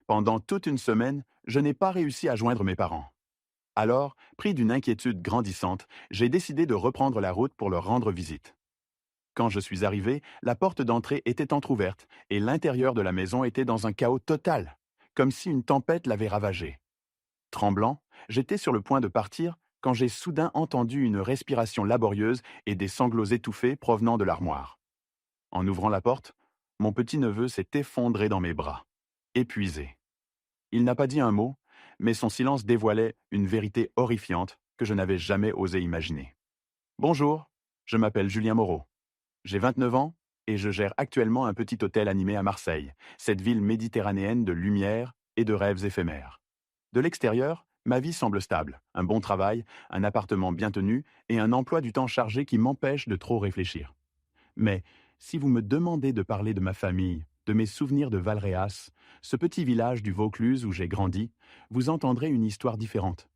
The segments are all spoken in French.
Pendant toute une semaine, je n'ai pas réussi à joindre mes parents. Alors, pris d'une inquiétude grandissante, j'ai décidé de reprendre la route pour leur rendre visite. Quand je suis arrivé, la porte d'entrée était entr'ouverte et l'intérieur de la maison était dans un chaos total, comme si une tempête l'avait ravagé. Tremblant, j'étais sur le point de partir quand j'ai soudain entendu une respiration laborieuse et des sanglots étouffés provenant de l'armoire. En ouvrant la porte, mon petit-neveu s'est effondré dans mes bras, épuisé. Il n'a pas dit un mot, mais son silence dévoilait une vérité horrifiante que je n'avais jamais osé imaginer. Bonjour, je m'appelle Julien Moreau. J'ai 29 ans et je gère actuellement un petit hôtel animé à Marseille, cette ville méditerranéenne de lumière et de rêves éphémères. De l'extérieur, ma vie semble stable, un bon travail, un appartement bien tenu et un emploi du temps chargé qui m'empêche de trop réfléchir. Mais si vous me demandez de parler de ma famille, de mes souvenirs de Valréas, ce petit village du Vaucluse où j'ai grandi, vous entendrez une histoire différente.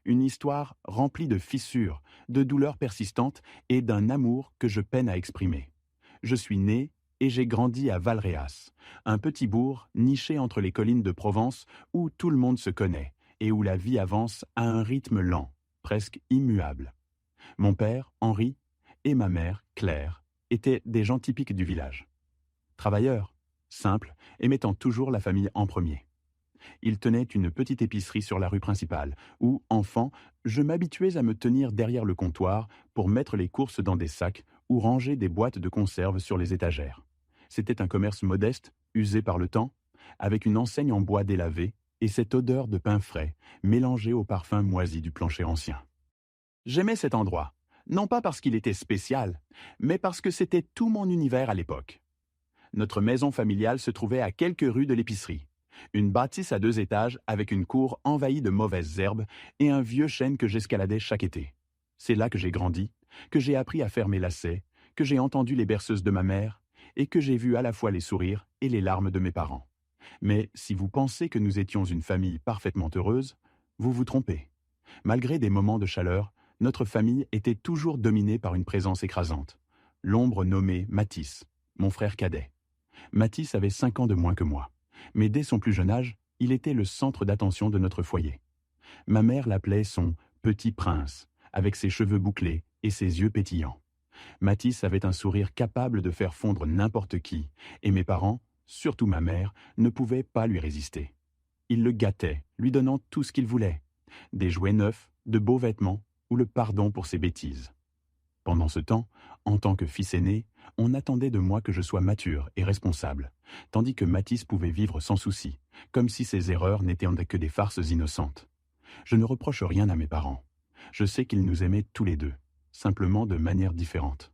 Une histoire remplie de fissures, de douleurs persistantes et d'un amour que je peine à exprimer. Je suis né et j'ai grandi à Valréas, un petit bourg niché entre les collines de Provence où tout le monde se connaît et où la vie avance à un rythme lent, presque immuable. Mon père, Henri, et ma mère, Claire, étaient des gens typiques du village. Travailleurs, simples et mettant toujours la famille en premier. Ils tenaient une petite épicerie sur la rue principale, où, enfant, je m'habituais à me tenir derrière le comptoir pour mettre les courses dans des sacs ou ranger des boîtes de conserve sur les étagères. C'était un commerce modeste, usé par le temps, avec une enseigne en bois délavé et cette odeur de pain frais, mélangée au parfum moisi du plancher ancien. J'aimais cet endroit, non pas parce qu'il était spécial, mais parce que c'était tout mon univers à l'époque. Notre maison familiale se trouvait à quelques rues de l'épicerie. Une bâtisse à 2 étages avec une cour envahie de mauvaises herbes et un vieux chêne que j'escaladais chaque été. C'est là que j'ai grandi, que j'ai appris à faire mes lacets, que j'ai entendu les berceuses de ma mère et que j'ai vu à la fois les sourires et les larmes de mes parents. Mais si vous pensez que nous étions une famille parfaitement heureuse, vous vous trompez. Malgré des moments de chaleur, notre famille était toujours dominée par une présence écrasante. L'ombre nommée Matisse, mon frère cadet. Matisse avait 5 ans de moins que moi. Mais dès son plus jeune âge, il était le centre d'attention de notre foyer. Ma mère l'appelait son petit prince, avec ses cheveux bouclés et ses yeux pétillants. Matisse avait un sourire capable de faire fondre n'importe qui, et mes parents, surtout ma mère, ne pouvaient pas lui résister. Ils le gâtaient, lui donnant tout ce qu'il voulait. Des jouets neufs, de beaux vêtements, ou le pardon pour ses bêtises. Pendant ce temps, en tant que fils aîné, on attendait de moi que je sois mature et responsable, tandis que Matisse pouvait vivre sans souci, comme si ses erreurs n'étaient que des farces innocentes. Je ne reproche rien à mes parents. Je sais qu'ils nous aimaient tous les deux, simplement de manière différente.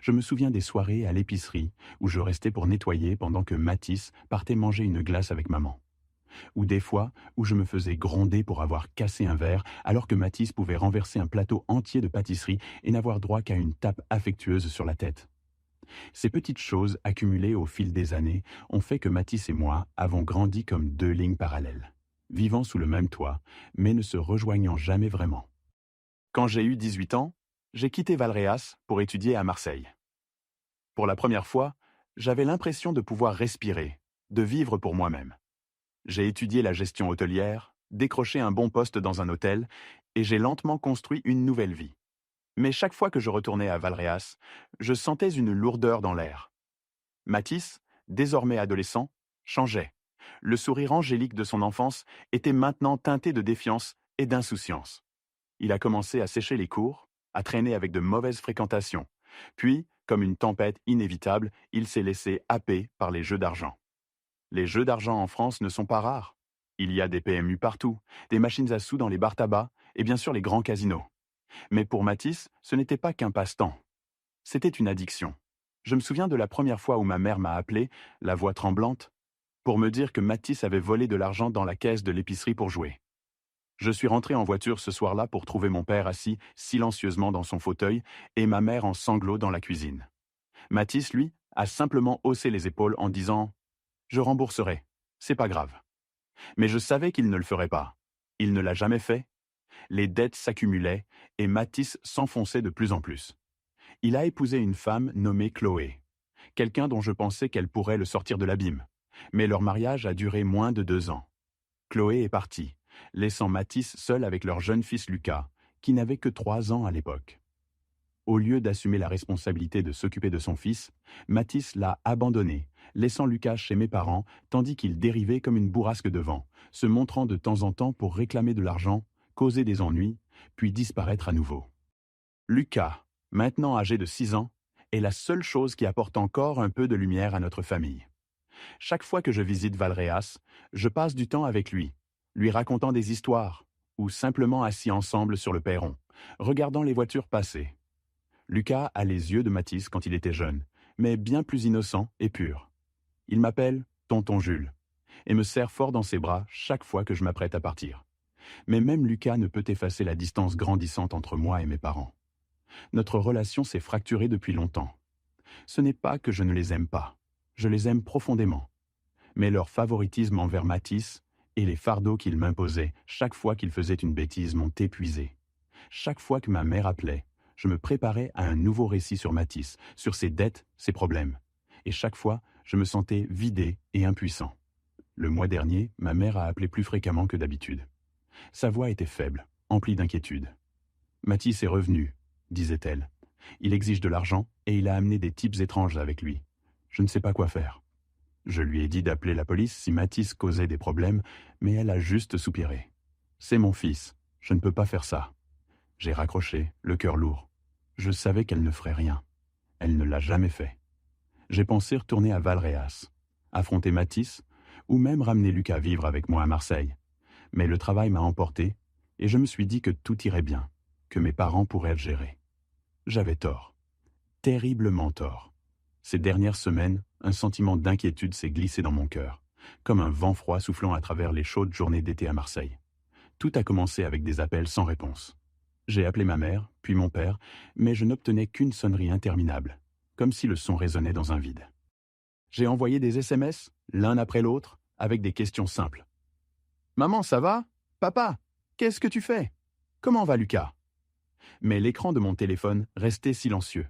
Je me souviens des soirées à l'épicerie où je restais pour nettoyer pendant que Matisse partait manger une glace avec maman. Ou des fois où je me faisais gronder pour avoir cassé un verre alors que Matisse pouvait renverser un plateau entier de pâtisserie et n'avoir droit qu'à une tape affectueuse sur la tête. Ces petites choses accumulées au fil des années ont fait que Matisse et moi avons grandi comme 2 lignes parallèles, vivant sous le même toit, mais ne se rejoignant jamais vraiment. Quand j'ai eu 18 ans, j'ai quitté Valréas pour étudier à Marseille. Pour la première fois, j'avais l'impression de pouvoir respirer, de vivre pour moi-même. J'ai étudié la gestion hôtelière, décroché un bon poste dans un hôtel, et j'ai lentement construit une nouvelle vie. Mais chaque fois que je retournais à Valréas, je sentais une lourdeur dans l'air. Matisse, désormais adolescent, changeait. Le sourire angélique de son enfance était maintenant teinté de défiance et d'insouciance. Il a commencé à sécher les cours, à traîner avec de mauvaises fréquentations. Puis, comme une tempête inévitable, il s'est laissé happer par les jeux d'argent. Les jeux d'argent en France ne sont pas rares. Il y a des PMU partout, des machines à sous dans les bars tabac et bien sûr les grands casinos. Mais pour Matisse, ce n'était pas qu'un passe-temps. C'était une addiction. Je me souviens de la première fois où ma mère m'a appelé, la voix tremblante, pour me dire que Matisse avait volé de l'argent dans la caisse de l'épicerie pour jouer. Je suis rentré en voiture ce soir-là pour trouver mon père assis silencieusement dans son fauteuil et ma mère en sanglots dans la cuisine. Matisse, lui, a simplement haussé les épaules en disant « Je rembourserai, c'est pas grave ». Mais je savais qu'il ne le ferait pas. Il ne l'a jamais fait. Les dettes s'accumulaient et Matisse s'enfonçait de plus en plus. Il a épousé une femme nommée Chloé, quelqu'un dont je pensais qu'elle pourrait le sortir de l'abîme. Mais leur mariage a duré moins de 2 ans. Chloé est partie, laissant Mathis seul avec leur jeune fils Lucas, qui n'avait que 3 ans à l'époque. Au lieu d'assumer la responsabilité de s'occuper de son fils, Mathis l'a abandonné, laissant Lucas chez mes parents, tandis qu'il dérivait comme une bourrasque de vent, se montrant de temps en temps pour réclamer de l'argent, causer des ennuis, puis disparaître à nouveau. Lucas, maintenant âgé de 6 ans, est la seule chose qui apporte encore un peu de lumière à notre famille. Chaque fois que je visite Valréas, je passe du temps avec lui racontant des histoires, ou simplement assis ensemble sur le perron, regardant les voitures passer. Lucas a les yeux de Mathis quand il était jeune, mais bien plus innocent et pur. Il m'appelle Tonton Jules et me serre fort dans ses bras chaque fois que je m'apprête à partir. Mais même Lucas ne peut effacer la distance grandissante entre moi et mes parents. Notre relation s'est fracturée depuis longtemps. Ce n'est pas que je ne les aime pas, je les aime profondément. Mais leur favoritisme envers Mathis et les fardeaux qu'il m'imposait chaque fois qu'il faisait une bêtise m'ont épuisé. Chaque fois que ma mère appelait, je me préparais à un nouveau récit sur Mathis, sur ses dettes, ses problèmes. Et chaque fois, je me sentais vidé et impuissant. Le mois dernier, ma mère a appelé plus fréquemment que d'habitude. Sa voix était faible, emplie d'inquiétude. « Mathis est revenu », disait-elle. « Il exige de l'argent et il a amené des types étranges avec lui. Je ne sais pas quoi faire. » Je lui ai dit d'appeler la police si Mathis causait des problèmes, mais elle a juste soupiré. « C'est mon fils, je ne peux pas faire ça. » J'ai raccroché, le cœur lourd. Je savais qu'elle ne ferait rien. Elle ne l'a jamais fait. J'ai pensé retourner à Valréas, affronter Mathis, ou même ramener Lucas vivre avec moi à Marseille. Mais le travail m'a emporté, et je me suis dit que tout irait bien, que mes parents pourraient le gérer. J'avais tort. Terriblement tort. Ces dernières semaines, un sentiment d'inquiétude s'est glissé dans mon cœur, comme un vent froid soufflant à travers les chaudes journées d'été à Marseille. Tout a commencé avec des appels sans réponse. J'ai appelé ma mère, puis mon père, mais je n'obtenais qu'une sonnerie interminable, comme si le son résonnait dans un vide. J'ai envoyé des SMS, l'un après l'autre, avec des questions simples. « Maman, ça va ? Papa, qu'est-ce que tu fais ? Comment va Lucas ?» Mais l'écran de mon téléphone restait silencieux.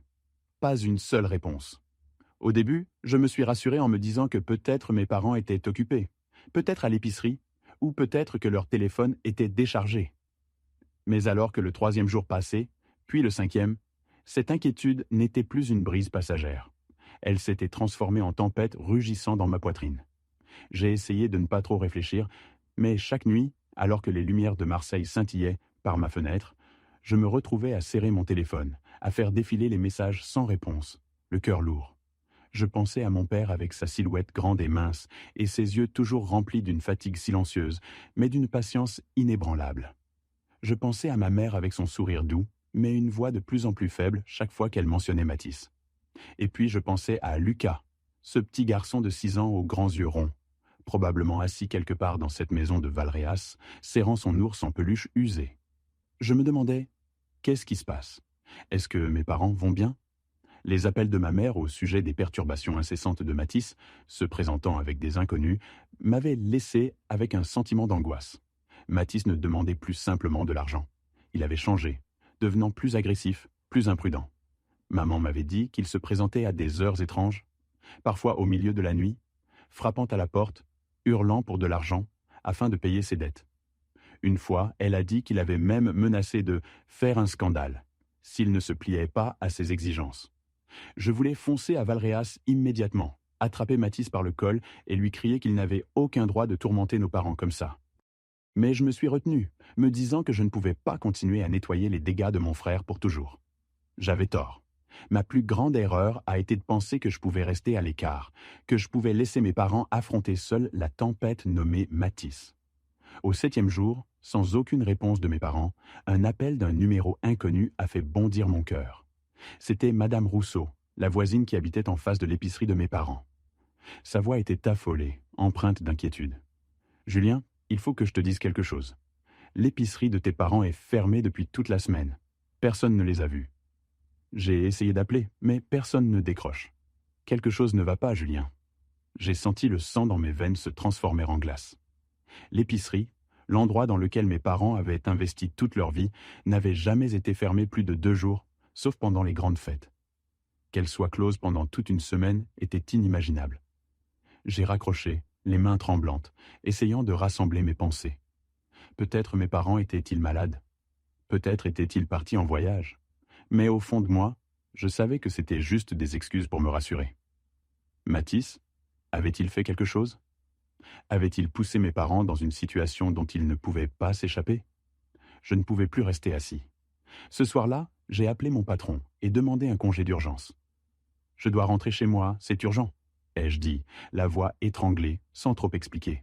Pas une seule réponse. Au début, je me suis rassuré en me disant que peut-être mes parents étaient occupés, peut-être à l'épicerie, ou peut-être que leur téléphone était déchargé. Mais alors que le 3e jour passait, puis le 5e, cette inquiétude n'était plus une brise passagère. Elle s'était transformée en tempête rugissant dans ma poitrine. J'ai essayé de ne pas trop réfléchir, mais chaque nuit, alors que les lumières de Marseille scintillaient par ma fenêtre, je me retrouvais à serrer mon téléphone, à faire défiler les messages sans réponse, le cœur lourd. Je pensais à mon père avec sa silhouette grande et mince, et ses yeux toujours remplis d'une fatigue silencieuse, mais d'une patience inébranlable. Je pensais à ma mère avec son sourire doux, mais une voix de plus en plus faible chaque fois qu'elle mentionnait Mathis. Et puis je pensais à Lucas, ce petit garçon de 6 ans aux grands yeux ronds, probablement assis quelque part dans cette maison de Valréas, serrant son ours en peluche usé. Je me demandais, qu'est-ce qui se passe ? Est-ce que mes parents vont bien ? Les appels de ma mère au sujet des perturbations incessantes de Mathis, se présentant avec des inconnus, m'avaient laissé avec un sentiment d'angoisse. Mathis ne demandait plus simplement de l'argent. Il avait changé, devenant plus agressif, plus imprudent. Maman m'avait dit qu'il se présentait à des heures étranges, parfois au milieu de la nuit, frappant à la porte, hurlant pour de l'argent, afin de payer ses dettes. Une fois, elle a dit qu'il avait même menacé de faire un scandale, s'il ne se pliait pas à ses exigences. Je voulais foncer à Valréas immédiatement, attraper Mathis par le col et lui crier qu'il n'avait aucun droit de tourmenter nos parents comme ça. Mais je me suis retenu, me disant que je ne pouvais pas continuer à nettoyer les dégâts de mon frère pour toujours. J'avais tort. Ma plus grande erreur a été de penser que je pouvais rester à l'écart, que je pouvais laisser mes parents affronter seuls la tempête nommée Mathis. Au 7e jour, sans aucune réponse de mes parents, un appel d'un numéro inconnu a fait bondir mon cœur. C'était Madame Rousseau, la voisine qui habitait en face de l'épicerie de mes parents. Sa voix était affolée, empreinte d'inquiétude. « Julien, il faut que je te dise quelque chose. L'épicerie de tes parents est fermée depuis toute la semaine. Personne ne les a vus. J'ai essayé d'appeler, mais personne ne décroche. Quelque chose ne va pas, Julien. » J'ai senti le sang dans mes veines se transformer en glace. L'épicerie, l'endroit dans lequel mes parents avaient investi toute leur vie, n'avait jamais été fermée plus de 2 jours, sauf pendant les grandes fêtes. Qu'elle soit close pendant toute une semaine était inimaginable. J'ai raccroché, les mains tremblantes, essayant de rassembler mes pensées. Peut-être mes parents étaient-ils malades. Peut-être étaient-ils partis en voyage. Mais au fond de moi, je savais que c'était juste des excuses pour me rassurer. Mathis, avait-il fait quelque chose? Avait-il poussé mes parents dans une situation dont ils ne pouvaient pas s'échapper? Je ne pouvais plus rester assis. Ce soir-là, j'ai appelé mon patron et demandé un congé d'urgence. « Je dois rentrer chez moi, c'est urgent », ai-je dit, la voix étranglée, sans trop expliquer.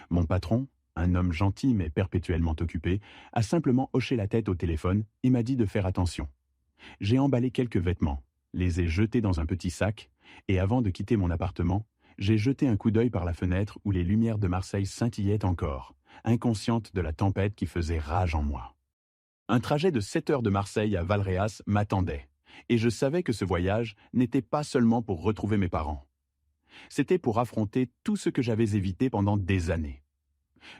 Mon patron, un homme gentil mais perpétuellement occupé, a simplement hoché la tête au téléphone et m'a dit de faire attention. J'ai emballé quelques vêtements, les ai jetés dans un petit sac, et avant de quitter mon appartement, j'ai jeté un coup d'œil par la fenêtre où les lumières de Marseille scintillaient encore, inconsciente de la tempête qui faisait rage en moi. Un trajet de 7 heures de Marseille à Valréas m'attendait, et je savais que ce voyage n'était pas seulement pour retrouver mes parents. C'était pour affronter tout ce que j'avais évité pendant des années.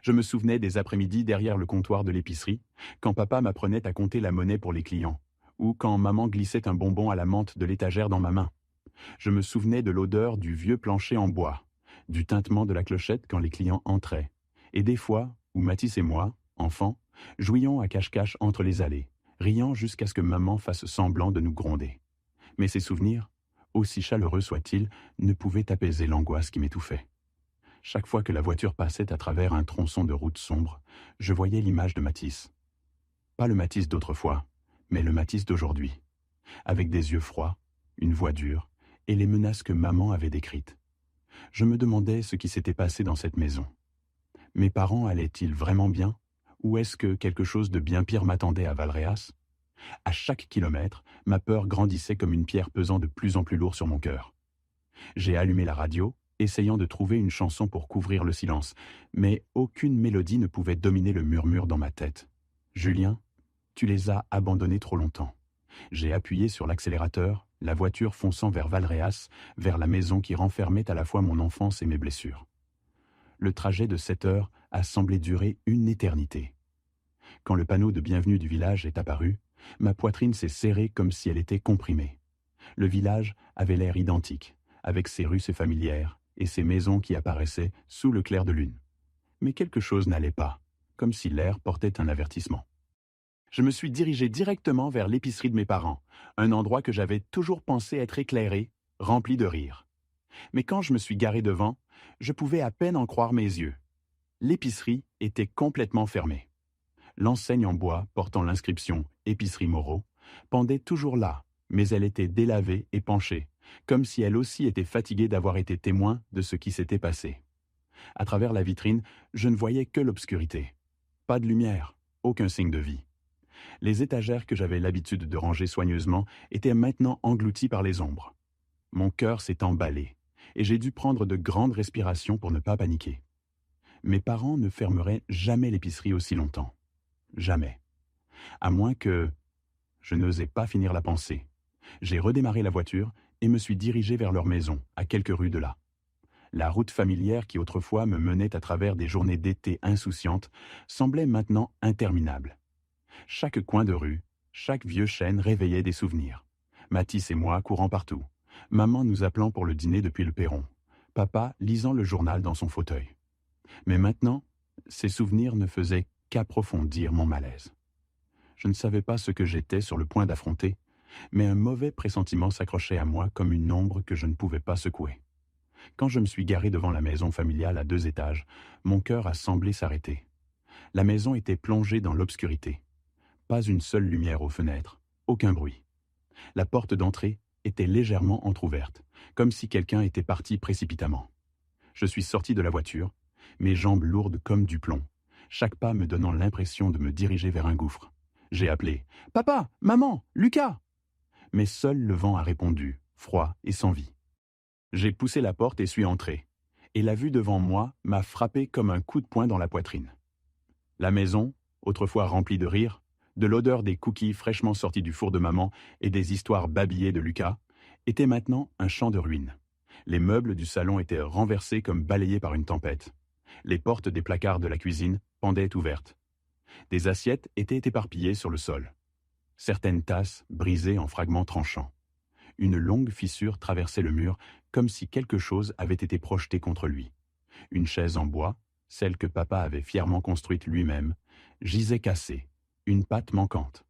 Je me souvenais des après-midi derrière le comptoir de l'épicerie, quand papa m'apprenait à compter la monnaie pour les clients, ou quand maman glissait un bonbon à la menthe de l'étagère dans ma main. Je me souvenais de l'odeur du vieux plancher en bois, du tintement de la clochette quand les clients entraient, et des fois où Mathis et moi, enfants, jouions à cache-cache entre les allées, riant jusqu'à ce que maman fasse semblant de nous gronder. Mais ces souvenirs, aussi chaleureux soient-ils, ne pouvaient apaiser l'angoisse qui m'étouffait. Chaque fois que la voiture passait à travers un tronçon de route sombre, je voyais l'image de Mathis. Pas le Mathis d'autrefois, mais le Mathis d'aujourd'hui, avec des yeux froids, une voix dure, et les menaces que maman avait décrites. Je me demandais ce qui s'était passé dans cette maison. Mes parents allaient-ils vraiment bien? Ou est-ce que quelque chose de bien pire m'attendait à Valréas? À chaque kilomètre, ma peur grandissait comme une pierre pesant de plus en plus lourd sur mon cœur. J'ai allumé la radio, essayant de trouver une chanson pour couvrir le silence, mais aucune mélodie ne pouvait dominer le murmure dans ma tête. « Julien, tu les as abandonnés trop longtemps. » J'ai appuyé sur l'accélérateur, la voiture fonçant vers Valréas, vers la maison qui renfermait à la fois mon enfance et mes blessures. Le trajet de 7 heures a semblé durer une éternité. Quand le panneau de bienvenue du village est apparu, ma poitrine s'est serrée comme si elle était comprimée. Le village avait l'air identique, avec ses rues familières et ses maisons qui apparaissaient sous le clair de lune. Mais quelque chose n'allait pas, comme si l'air portait un avertissement. Je me suis dirigé directement vers l'épicerie de mes parents, un endroit que j'avais toujours pensé être éclairé, rempli de rire. Mais quand je me suis garé devant, je pouvais à peine en croire mes yeux. L'épicerie était complètement fermée. L'enseigne en bois portant l'inscription « Épicerie Moreau » pendait toujours là, mais elle était délavée et penchée, comme si elle aussi était fatiguée d'avoir été témoin de ce qui s'était passé. À travers la vitrine, je ne voyais que l'obscurité. Pas de lumière, aucun signe de vie. Les étagères que j'avais l'habitude de ranger soigneusement étaient maintenant englouties par les ombres. Mon cœur s'est emballé, et j'ai dû prendre de grandes respirations pour ne pas paniquer. Mes parents ne fermeraient jamais l'épicerie aussi longtemps. Jamais. À moins que... Je n'osais pas finir la pensée. J'ai redémarré la voiture et me suis dirigé vers leur maison, à quelques rues de là. La route familière qui autrefois me menait à travers des journées d'été insouciantes semblait maintenant interminable. Chaque coin de rue, chaque vieux chêne réveillait des souvenirs. Mathis et moi courant partout. Maman nous appelant pour le dîner depuis le perron. Papa lisant le journal dans son fauteuil. Mais maintenant, ces souvenirs ne faisaient qu'approfondir mon malaise. Je ne savais pas ce que j'étais sur le point d'affronter, mais un mauvais pressentiment s'accrochait à moi comme une ombre que je ne pouvais pas secouer. Quand je me suis garé devant la maison familiale à 2 étages, mon cœur a semblé s'arrêter. La maison était plongée dans l'obscurité. Pas une seule lumière aux fenêtres, aucun bruit. La porte d'entrée était légèrement entr'ouverte, comme si quelqu'un était parti précipitamment. Je suis sorti de la voiture, mes jambes lourdes comme du plomb, chaque pas me donnant l'impression de me diriger vers un gouffre. J'ai appelé « Papa, maman, Lucas !» Mais seul le vent a répondu, froid et sans vie. J'ai poussé la porte et suis entré, et la vue devant moi m'a frappé comme un coup de poing dans la poitrine. La maison, autrefois remplie de rire, de l'odeur des cookies fraîchement sortis du four de maman et des histoires babillées de Lucas, était maintenant un champ de ruines. Les meubles du salon étaient renversés comme balayés par une tempête. Les portes des placards de la cuisine pendaient ouvertes. Des assiettes étaient éparpillées sur le sol. Certaines tasses brisées en fragments tranchants. Une longue fissure traversait le mur, comme si quelque chose avait été projeté contre lui. Une chaise en bois, celle que papa avait fièrement construite lui-même, gisait cassée, une patte manquante.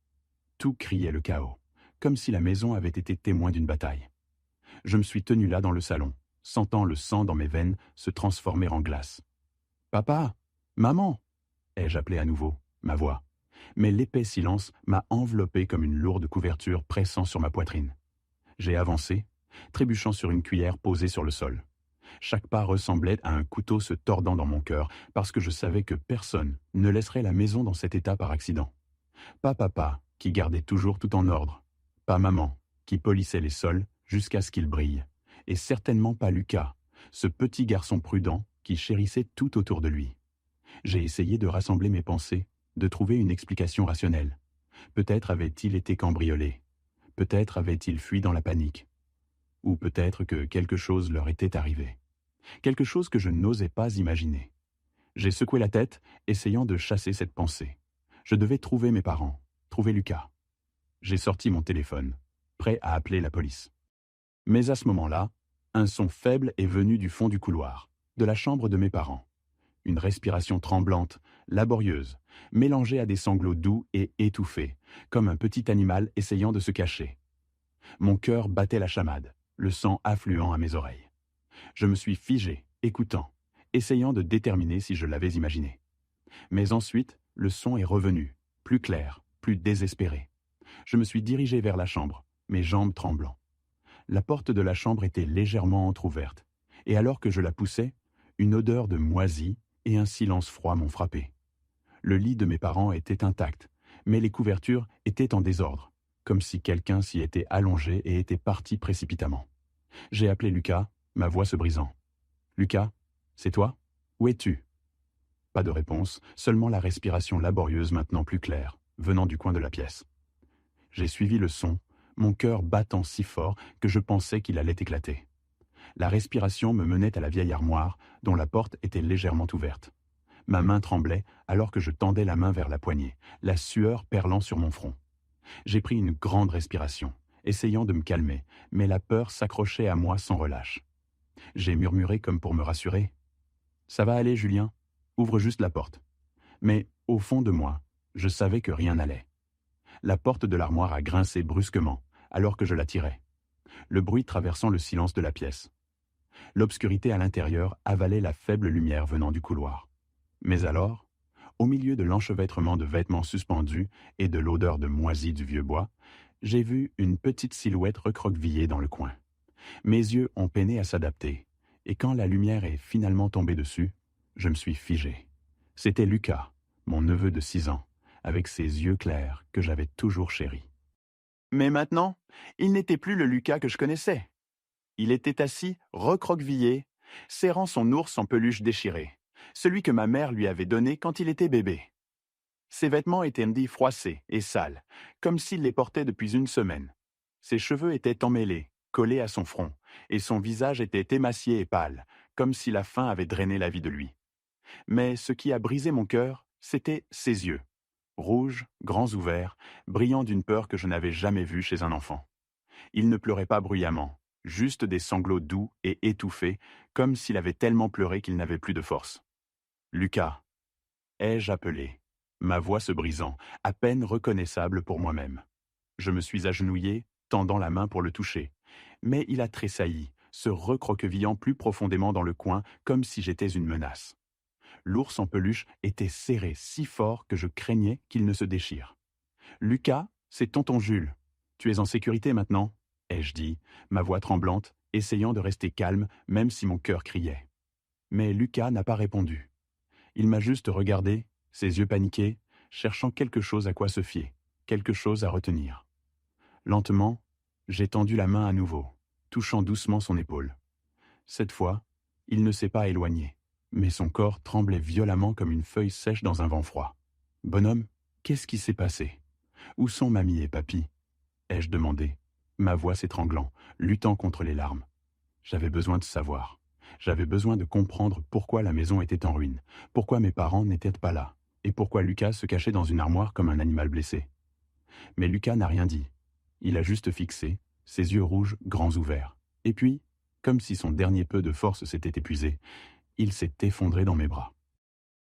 Tout criait le chaos, comme si la maison avait été témoin d'une bataille. Je me suis tenu là dans le salon, sentant le sang dans mes veines se transformer en glace. « Papa! Maman !» ai-je appelé à nouveau, ma voix. Mais l'épais silence m'a enveloppé comme une lourde couverture pressant sur ma poitrine. J'ai avancé, trébuchant sur une cuillère posée sur le sol. Chaque pas ressemblait à un couteau se tordant dans mon cœur, parce que je savais que personne ne laisserait la maison dans cet état par accident. Pas papa, qui gardait toujours tout en ordre. Pas maman, qui polissait les sols jusqu'à ce qu'ils brillent. Et certainement pas Lucas, ce petit garçon prudent qui chérissait tout autour de lui. J'ai essayé de rassembler mes pensées, de trouver une explication rationnelle. Peut-être avait-il été cambriolé. Peut-être avait-il fui dans la panique. Ou peut-être que quelque chose leur était arrivé. Quelque chose que je n'osais pas imaginer. J'ai secoué la tête, essayant de chasser cette pensée. Je devais trouver mes parents, trouver Lucas. J'ai sorti mon téléphone, prêt à appeler la police. Mais à ce moment-là, un son faible est venu du fond du couloir, de la chambre de mes parents. Une respiration tremblante, laborieuse, mélangée à des sanglots doux et étouffés, comme un petit animal essayant de se cacher. Mon cœur battait la chamade, le sang affluant à mes oreilles. Je me suis figé, écoutant, essayant de déterminer si je l'avais imaginé. Mais ensuite, le son est revenu, plus clair, plus désespéré. Je me suis dirigé vers la chambre, mes jambes tremblant. La porte de la chambre était légèrement entr'ouverte, et alors que je la poussais, une odeur de moisi et un silence froid m'ont frappé. Le lit de mes parents était intact, mais les couvertures étaient en désordre, comme si quelqu'un s'y était allongé et était parti précipitamment. J'ai appelé Lucas, ma voix se brisant. « Lucas, c'est toi? Où es-tu » Pas de réponse, seulement la respiration laborieuse maintenant plus claire, venant du coin de la pièce. J'ai suivi le son, mon cœur battant si fort que je pensais qu'il allait éclater. La respiration me menait à la vieille armoire, dont la porte était légèrement ouverte. Ma main tremblait alors que je tendais la main vers la poignée, la sueur perlant sur mon front. J'ai pris une grande respiration, essayant de me calmer, mais la peur s'accrochait à moi sans relâche. J'ai murmuré comme pour me rassurer. « Ça va aller, Julien, ouvre juste la porte. » Mais, au fond de moi, je savais que rien n'allait. La porte de l'armoire a grincé brusquement, alors que je la tirais. Le bruit traversant le silence de la pièce. L'obscurité à l'intérieur avalait la faible lumière venant du couloir. Mais alors, au milieu de l'enchevêtrement de vêtements suspendus et de l'odeur de moisi du vieux bois, j'ai vu une petite silhouette recroquevillée dans le coin. Mes yeux ont peiné à s'adapter, et quand la lumière est finalement tombée dessus, je me suis figé. C'était Lucas, mon neveu de 6 ans, avec ses yeux clairs que j'avais toujours chéris. Mais maintenant, il n'était plus le Lucas que je connaissais. Il était assis, recroquevillé, serrant son ours en peluche déchiré, celui que ma mère lui avait donné quand il était bébé. Ses vêtements étaient froissés et sales, comme s'il les portait depuis une semaine. Ses cheveux étaient emmêlés, collés à son front, et son visage était émacié et pâle, comme si la faim avait drainé la vie de lui. Mais ce qui a brisé mon cœur, c'était ses yeux, rouges, grands ouverts, brillants d'une peur que je n'avais jamais vue chez un enfant. Il ne pleurait pas bruyamment, juste des sanglots doux et étouffés, comme s'il avait tellement pleuré qu'il n'avait plus de force. « Lucas » ai-je appelé, ma voix se brisant, à peine reconnaissable pour moi-même. Je me suis agenouillé, tendant la main pour le toucher, mais il a tressailli, se recroquevillant plus profondément dans le coin, comme si j'étais une menace. L'ours en peluche était serré si fort que je craignais qu'il ne se déchire. « Lucas, c'est tonton Jules. Tu es en sécurité maintenant ?» ai-je dit, ma voix tremblante, essayant de rester calme, même si mon cœur criait. Mais Lucas n'a pas répondu. Il m'a juste regardé, ses yeux paniqués, cherchant quelque chose à quoi se fier, quelque chose à retenir. Lentement, j'ai tendu la main à nouveau, touchant doucement son épaule. Cette fois, il ne s'est pas éloigné, mais son corps tremblait violemment comme une feuille sèche dans un vent froid. « Bonhomme, qu'est-ce qui s'est passé? Où sont mamie et papy ?» ai-je demandé, ma voix s'étranglant, luttant contre les larmes. J'avais besoin de savoir. J'avais besoin de comprendre pourquoi la maison était en ruine, pourquoi mes parents n'étaient pas là, et pourquoi Lucas se cachait dans une armoire comme un animal blessé. Mais Lucas n'a rien dit. Il a juste fixé, ses yeux rouges grands ouverts. Et puis, comme si son dernier peu de force s'était épuisé, Il s'est effondré dans mes bras.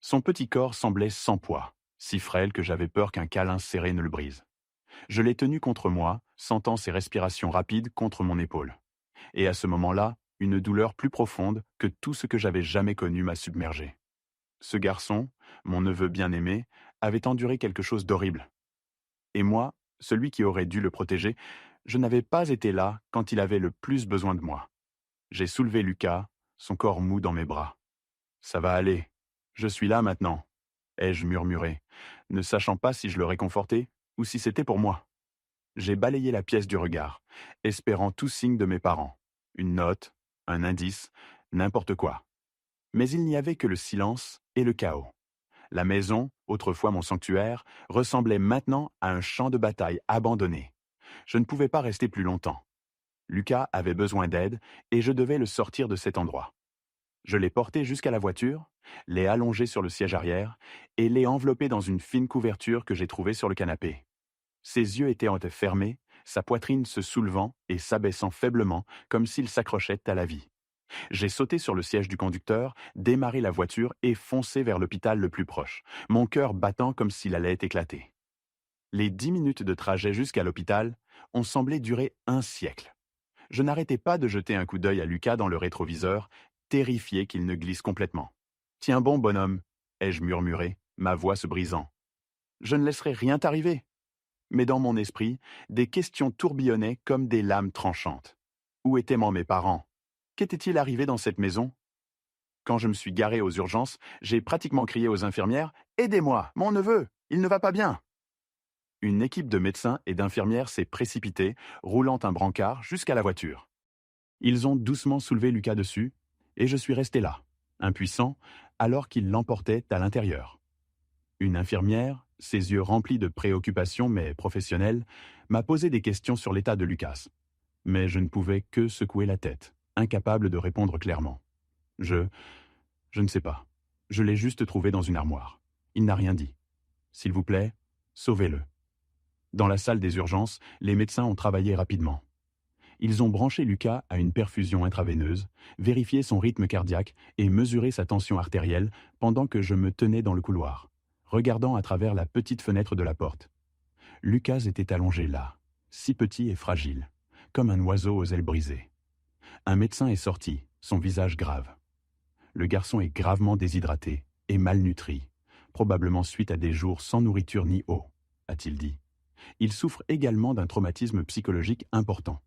Son petit corps semblait sans poids, si frêle que j'avais peur qu'un câlin serré ne le brise. Je l'ai tenu contre moi, sentant ses respirations rapides contre mon épaule. Et à ce moment-là, une douleur plus profonde que tout ce que j'avais jamais connu m'a submergé. Ce garçon, mon neveu bien-aimé, avait enduré quelque chose d'horrible. Et moi, celui qui aurait dû le protéger, je n'avais pas été là quand il avait le plus besoin de moi. J'ai soulevé Lucas, son corps mou dans mes bras. Ça va aller. Je suis là maintenant, ai-je murmuré, ne sachant pas si je le réconfortais ou si c'était pour moi. J'ai balayé la pièce du regard, espérant tout signe de mes parents. Une note, un indice, n'importe quoi. Mais il n'y avait que le silence et le chaos. La maison, autrefois mon sanctuaire, ressemblait maintenant à un champ de bataille abandonné. Je ne pouvais pas rester plus longtemps. Lucas avait besoin d'aide et je devais le sortir de cet endroit. Je l'ai porté jusqu'à la voiture, l'ai allongé sur le siège arrière et l'ai enveloppé dans une fine couverture que j'ai trouvée sur le canapé. Ses yeux étaient fermés, sa poitrine se soulevant et s'abaissant faiblement comme s'il s'accrochait à la vie. J'ai sauté sur le siège du conducteur, démarré la voiture et foncé vers l'hôpital le plus proche, mon cœur battant comme s'il allait éclater. Les 10 minutes de trajet jusqu'à l'hôpital ont semblé durer un siècle. Je n'arrêtais pas de jeter un coup d'œil à Lucas dans le rétroviseur, terrifié qu'il ne glisse complètement. « Tiens bon, bonhomme !» ai-je murmuré, ma voix se brisant. « Je ne laisserai rien t'arriver !» Mais dans mon esprit, des questions tourbillonnaient comme des lames tranchantes. Où étaient mes parents? Qu'était-il arrivé dans cette maison? Quand je me suis garé aux urgences, j'ai pratiquement crié aux infirmières « Aidez-moi, mon neveu, il ne va pas bien !» Une équipe de médecins et d'infirmières s'est précipitée, roulant un brancard jusqu'à la voiture. Ils ont doucement soulevé Lucas dessus, et je suis resté là, impuissant, alors qu'ils l'emportaient à l'intérieur. Une infirmière, ses yeux remplis de préoccupation mais professionnelle, m'a posé des questions sur l'état de Lucas. Mais je ne pouvais que secouer la tête, incapable de répondre clairement. Je ne sais pas. Je l'ai juste trouvé dans une armoire. Il n'a rien dit. S'il vous plaît, sauvez-le. Dans la salle des urgences, les médecins ont travaillé rapidement. Ils ont branché Lucas à une perfusion intraveineuse, vérifié son rythme cardiaque et mesuré sa tension artérielle pendant que je me tenais dans le couloir, regardant à travers la petite fenêtre de la porte. Lucas était allongé là, si petit et fragile, comme un oiseau aux ailes brisées. Un médecin est sorti, son visage grave. Le garçon est gravement déshydraté et malnutri, probablement suite à des jours sans nourriture ni eau, a-t-il dit. Il souffre également d'un traumatisme psychologique important.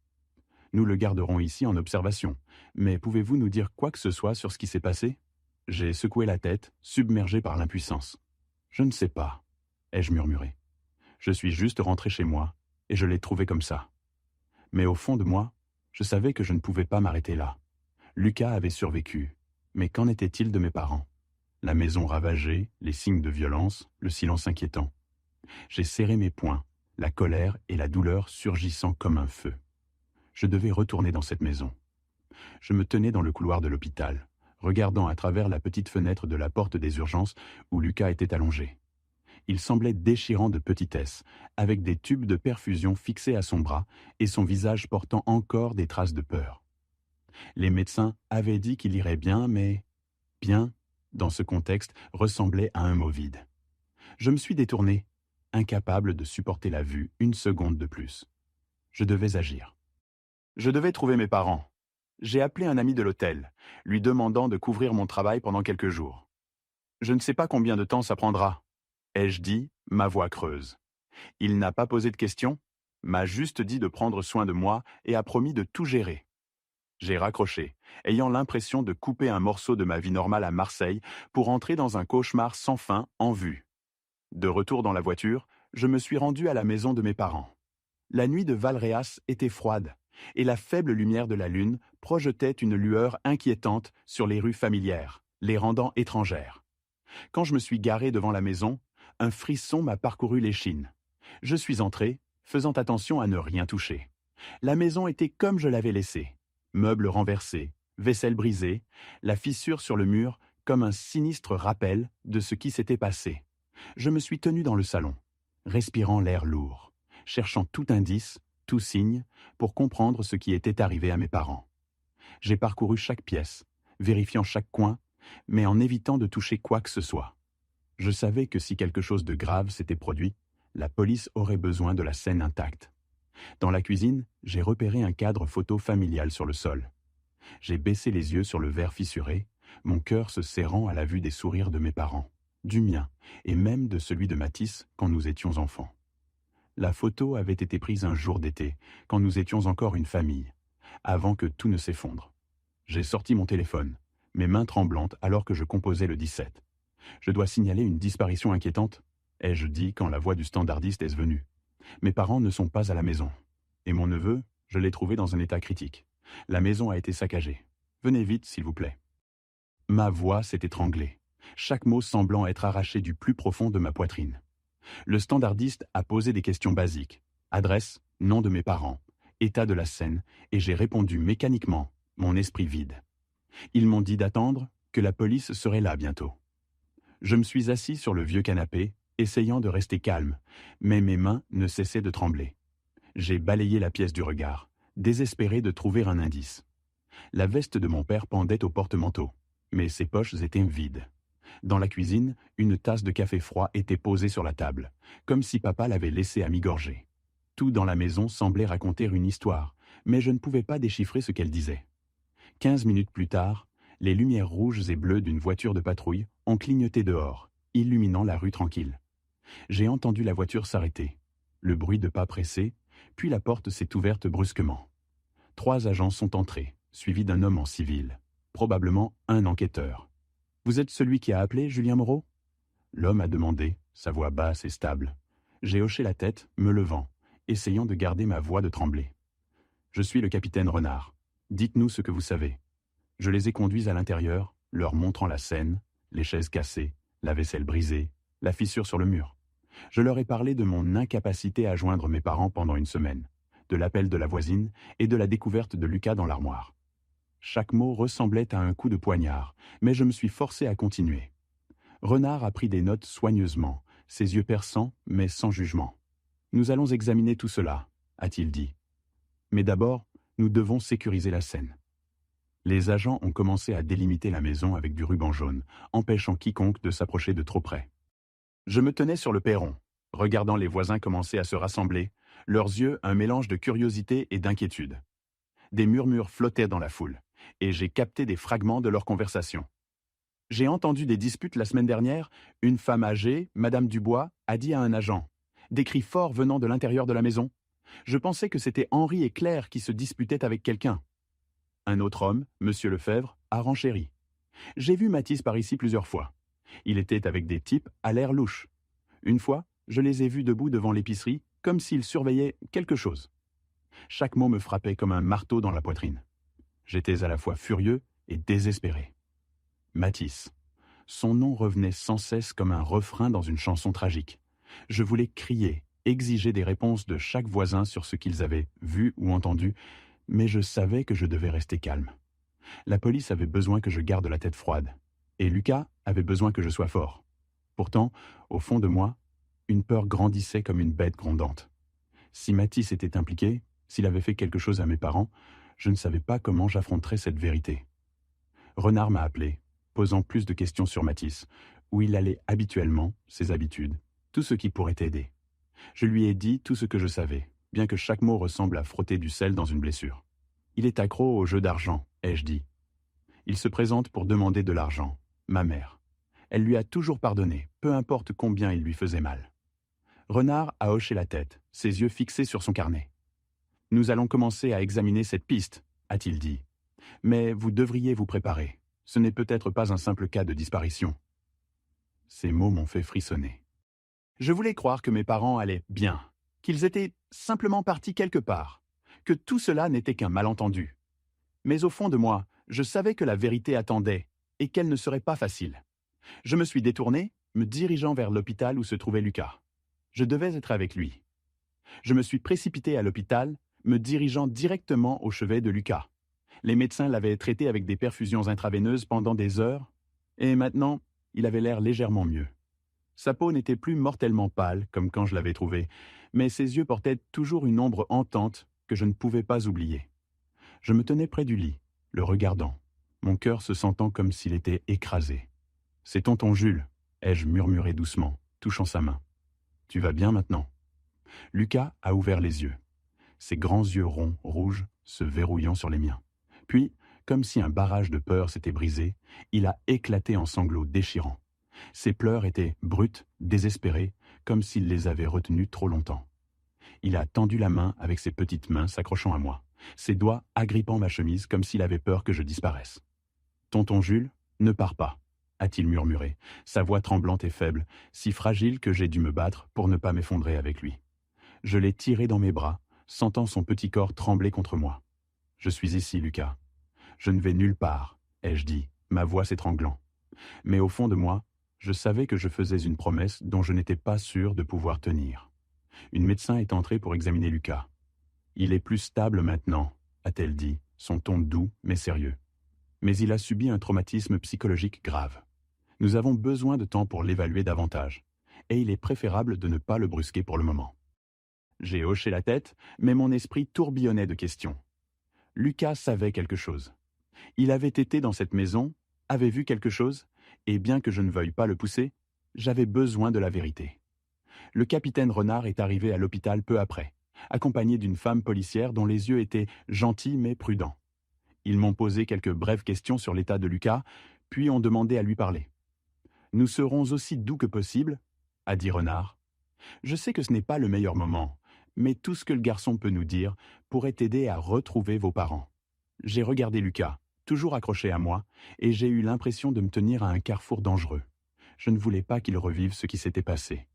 Nous le garderons ici en observation, mais pouvez-vous nous dire quoi que ce soit sur ce qui s'est passé? J'ai secoué la tête, submergé par l'impuissance. Je ne sais pas, ai-je murmuré. Je suis juste rentré chez moi, et je l'ai trouvé comme ça. Mais au fond de moi, je savais que je ne pouvais pas m'arrêter là. Lucas avait survécu, mais qu'en était-il de mes parents? La maison ravagée, les signes de violence, le silence inquiétant. J'ai serré mes poings, la colère et la douleur surgissant comme un feu. Je devais retourner dans cette maison. Je me tenais dans le couloir de l'hôpital, regardant à travers la petite fenêtre de la porte des urgences où Lucas était allongé. Il semblait déchirant de petitesse, avec des tubes de perfusion fixés à son bras et son visage portant encore des traces de peur. Les médecins avaient dit qu'il irait bien, mais « bien », dans ce contexte, ressemblait à un mot vide. Je me suis détourné, incapable de supporter la vue une seconde de plus. Je devais agir. Je devais trouver mes parents. J'ai appelé un ami de l'hôtel, lui demandant de couvrir mon travail pendant quelques jours. Je ne sais pas combien de temps ça prendra, ai-je dit, ma voix creuse. Il n'a pas posé de questions, m'a juste dit de prendre soin de moi et a promis de tout gérer. J'ai raccroché, ayant l'impression de couper un morceau de ma vie normale à Marseille pour entrer dans un cauchemar sans fin en vue. De retour dans la voiture, je me suis rendu à la maison de mes parents. La nuit de Valréas était froide, et la faible lumière de la lune projetait une lueur inquiétante sur les rues familières, les rendant étrangères. Quand je me suis garé devant la maison, un frisson m'a parcouru l'échine. Je suis entré, faisant attention à ne rien toucher. La maison était comme je l'avais laissée. Meubles renversés, vaisselle brisée, la fissure sur le mur comme un sinistre rappel de ce qui s'était passé. Je me suis tenu dans le salon, respirant l'air lourd, cherchant tout indice, tout signe, pour comprendre ce qui était arrivé à mes parents. J'ai parcouru chaque pièce, vérifiant chaque coin mais en évitant de toucher quoi que ce soit. Je savais que si quelque chose de grave s'était produit, la police aurait besoin de la scène intacte. Dans la cuisine, j'ai repéré un cadre photo familial sur le sol. J'ai baissé les yeux sur le verre fissuré, mon cœur se serrant à la vue des sourires de mes parents, du mien et même de celui de Mathis quand nous étions enfants. La photo avait été prise un jour d'été, quand nous étions encore une famille, avant que tout ne s'effondre. J'ai sorti mon téléphone, mes mains tremblantes alors que je composais le 17. Je dois signaler une disparition inquiétante, ai-je dit quand la voix du standardiste est venue. Mes parents ne sont pas à la maison. Et mon neveu, je l'ai trouvé dans un état critique. La maison a été saccagée. Venez vite, s'il vous plaît. Ma voix s'est étranglée, chaque mot semblant être arraché du plus profond de ma poitrine. Le standardiste a posé des questions basiques. Adresse, nom de mes parents, état de la scène, et j'ai répondu mécaniquement, mon esprit vide. Ils m'ont dit d'attendre, que la police serait là bientôt. Je me suis assis sur le vieux canapé, essayant de rester calme, mais mes mains ne cessaient de trembler. J'ai balayé la pièce du regard, désespéré de trouver un indice. La veste de mon père pendait au porte-manteau, mais ses poches étaient vides. Dans la cuisine, une tasse de café froid était posée sur la table, comme si papa l'avait laissée à mi-gorgée. Tout dans la maison semblait raconter une histoire, mais je ne pouvais pas déchiffrer ce qu'elle disait. 15 minutes plus tard, les lumières rouges et bleues d'une voiture de patrouille ont clignoté dehors, illuminant la rue tranquille. J'ai entendu la voiture s'arrêter, le bruit de pas pressés, puis la porte s'est ouverte brusquement. 3 agents sont entrés, suivis d'un homme en civil, probablement un enquêteur. « Vous êtes celui qui a appelé, Julien Moreau ?» L'homme a demandé, sa voix basse et stable. J'ai hoché la tête, me levant, essayant de garder ma voix de trembler. « Je suis le capitaine Renard. Dites-nous ce que vous savez. » Je les ai conduits à l'intérieur, leur montrant la scène, les chaises cassées, la vaisselle brisée, la fissure sur le mur. Je leur ai parlé de mon incapacité à joindre mes parents pendant une semaine, de l'appel de la voisine et de la découverte de Lucas dans l'armoire. Chaque mot ressemblait à un coup de poignard, mais je me suis forcé à continuer. Renard a pris des notes soigneusement, ses yeux perçants, mais sans jugement. « Nous allons examiner tout cela, » a-t-il dit. « Mais d'abord, nous devons sécuriser la scène. » Les agents ont commencé à délimiter la maison avec du ruban jaune, empêchant quiconque de s'approcher de trop près. Je me tenais sur le perron, regardant les voisins commencer à se rassembler, leurs yeux un mélange de curiosité et d'inquiétude. Des murmures flottaient dans la foule, et j'ai capté des fragments de leur conversation. J'ai entendu des disputes la semaine dernière. Une femme âgée, Madame Dubois, a dit à un agent. Des cris forts venant de l'intérieur de la maison. Je pensais que c'était Henri et Claire qui se disputaient avec quelqu'un. Un autre homme, Monsieur Lefebvre, a renchéri. J'ai vu Mathis par ici plusieurs fois. Il était avec des types à l'air louche. Une fois, je les ai vus debout devant l'épicerie, comme s'ils surveillaient quelque chose. Chaque mot me frappait comme un marteau dans la poitrine. J'étais à la fois furieux et désespéré. Mathis. Son nom revenait sans cesse comme un refrain dans une chanson tragique. Je voulais crier, exiger des réponses de chaque voisin sur ce qu'ils avaient vu ou entendu, mais je savais que je devais rester calme. La police avait besoin que je garde la tête froide, et Lucas avait besoin que je sois fort. Pourtant, au fond de moi, une peur grandissait comme une bête grondante. Si Mathis était impliqué, s'il avait fait quelque chose à mes parents, je ne savais pas comment j'affronterais cette vérité. Renard m'a appelé, posant plus de questions sur Mathis, où il allait habituellement, ses habitudes, tout ce qui pourrait aider. Je lui ai dit tout ce que je savais, bien que chaque mot ressemble à frotter du sel dans une blessure. Il est accro au jeu d'argent, ai-je dit. Il se présente pour demander de l'argent, ma mère. Elle lui a toujours pardonné, peu importe combien il lui faisait mal. Renard a hoché la tête, ses yeux fixés sur son carnet. « Nous allons commencer à examiner cette piste, » a-t-il dit. « Mais vous devriez vous préparer. Ce n'est peut-être pas un simple cas de disparition. » Ces mots m'ont fait frissonner. Je voulais croire que mes parents allaient bien, qu'ils étaient simplement partis quelque part, que tout cela n'était qu'un malentendu. Mais au fond de moi, je savais que la vérité attendait et qu'elle ne serait pas facile. Je me suis détourné, me dirigeant vers l'hôpital où se trouvait Lucas. Je devais être avec lui. Je me suis précipité à l'hôpital, me dirigeant directement au chevet de Lucas. Les médecins l'avaient traité avec des perfusions intraveineuses pendant des heures, et maintenant, il avait l'air légèrement mieux. Sa peau n'était plus mortellement pâle, comme quand je l'avais trouvé, mais ses yeux portaient toujours une ombre hantante que je ne pouvais pas oublier. Je me tenais près du lit, le regardant. mon cœur se sentant comme s'il était écrasé. C'est tonton Jules, ai-je murmuré doucement, touchant sa main. Tu vas bien maintenant? Lucas a ouvert les yeux, ses grands yeux ronds, rouges, se verrouillant sur les miens. Puis, comme si un barrage de peur s'était brisé, il a éclaté en sanglots déchirants. Ses pleurs étaient brutes, désespérés, comme s'il les avait retenus trop longtemps. Il a tendu la main avec ses petites mains s'accrochant à moi, ses doigts agrippant ma chemise comme s'il avait peur que je disparaisse. « Tonton Jules, ne pars pas », a-t-il murmuré, sa voix tremblante et faible, si fragile que j'ai dû me battre pour ne pas m'effondrer avec lui. Je l'ai tiré dans mes bras, sentant son petit corps trembler contre moi. « Je suis ici, Lucas. Je ne vais nulle part, ai-je dit, ma voix s'étranglant. Mais au fond de moi, je savais que je faisais une promesse dont je n'étais pas sûr de pouvoir tenir. Une médecin est entrée pour examiner Lucas. « Il est plus stable maintenant », a-t-elle dit, son ton doux mais sérieux. Mais il a subi un traumatisme psychologique grave. Nous avons besoin de temps pour l'évaluer davantage, et il est préférable de ne pas le brusquer pour le moment. J'ai hoché la tête, mais mon esprit tourbillonnait de questions. Lucas savait quelque chose. Il avait été dans cette maison, avait vu quelque chose, et bien que je ne veuille pas le pousser, j'avais besoin de la vérité. Le capitaine Renard est arrivé à l'hôpital peu après, accompagné d'une femme policière dont les yeux étaient gentils mais prudents. Ils m'ont posé quelques brèves questions sur l'état de Lucas, puis ont demandé à lui parler. « Nous serons aussi doux que possible, » a dit Renard. « Je sais que ce n'est pas le meilleur moment, mais tout ce que le garçon peut nous dire pourrait aider à retrouver vos parents. » J'ai regardé Lucas, toujours accroché à moi, et j'ai eu l'impression de me tenir à un carrefour dangereux. Je ne voulais pas qu'il revive ce qui s'était passé.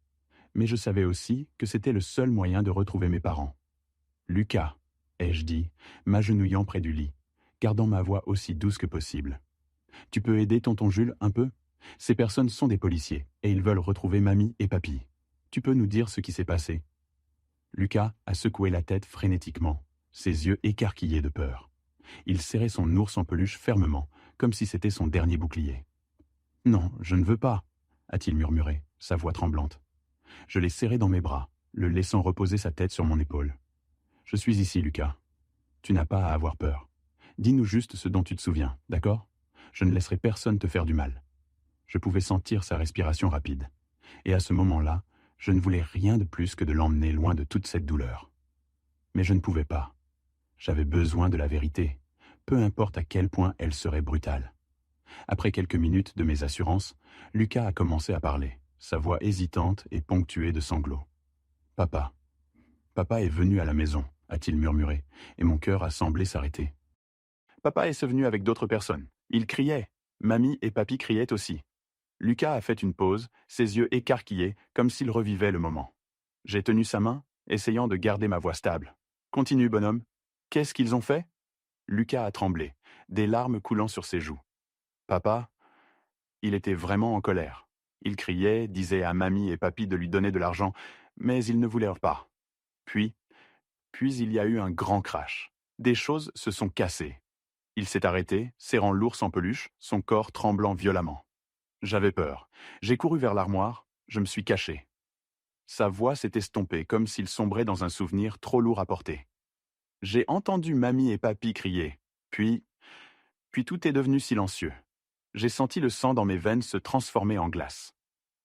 Mais je savais aussi que c'était le seul moyen de retrouver mes parents. « Lucas », ai-je dit, m'agenouillant près du lit, gardant ma voix aussi douce que possible. « Tu peux aider tonton Jules un peu? Ces personnes sont des policiers, et ils veulent retrouver mamie et papy. Tu peux nous dire ce qui s'est passé ?» Lucas a secoué la tête frénétiquement, ses yeux écarquillés de peur. Il serrait son ours en peluche fermement, comme si c'était son dernier bouclier. « Non, je ne veux pas, » a-t-il murmuré, sa voix tremblante. Je l'ai serré dans mes bras, le laissant reposer sa tête sur mon épaule. « Je suis ici, Lucas. Tu n'as pas à avoir peur. Dis-nous juste ce dont tu te souviens, d'accord? Je ne laisserai personne te faire du mal. » Je pouvais sentir sa respiration rapide. Et à ce moment-là, je ne voulais rien de plus que de l'emmener loin de toute cette douleur. Mais je ne pouvais pas. J'avais besoin de la vérité, peu importe à quel point elle serait brutale. Après quelques minutes de mes assurances, Lucas a commencé à parler, sa voix hésitante et ponctuée de sanglots. « Papa. Papa est venu à la maison, » a-t-il murmuré, et mon cœur a semblé s'arrêter. Papa est venu avec d'autres personnes. Il criait. Mamie et papy criaient aussi. Lucas a fait une pause, ses yeux écarquillés, comme s'il revivait le moment. J'ai tenu sa main, essayant de garder ma voix stable. « Continue, bonhomme. Qu'est-ce qu'ils ont fait ?» Lucas a tremblé, des larmes coulant sur ses joues. « Papa, il était vraiment en colère. Il criait, disait à mamie et papy de lui donner de l'argent, mais ils ne voulèrent pas. Puis il y a eu un grand crash. Des choses se sont cassées. Il s'est arrêté, serrant l'ours en peluche, son corps tremblant violemment. J'avais peur. J'ai couru vers l'armoire, je me suis caché. Sa voix s'est estompée, comme s'il sombrait dans un souvenir trop lourd à porter. J'ai entendu mamie et papy crier. Puis tout est devenu silencieux. J'ai senti le sang dans mes veines se transformer en glace.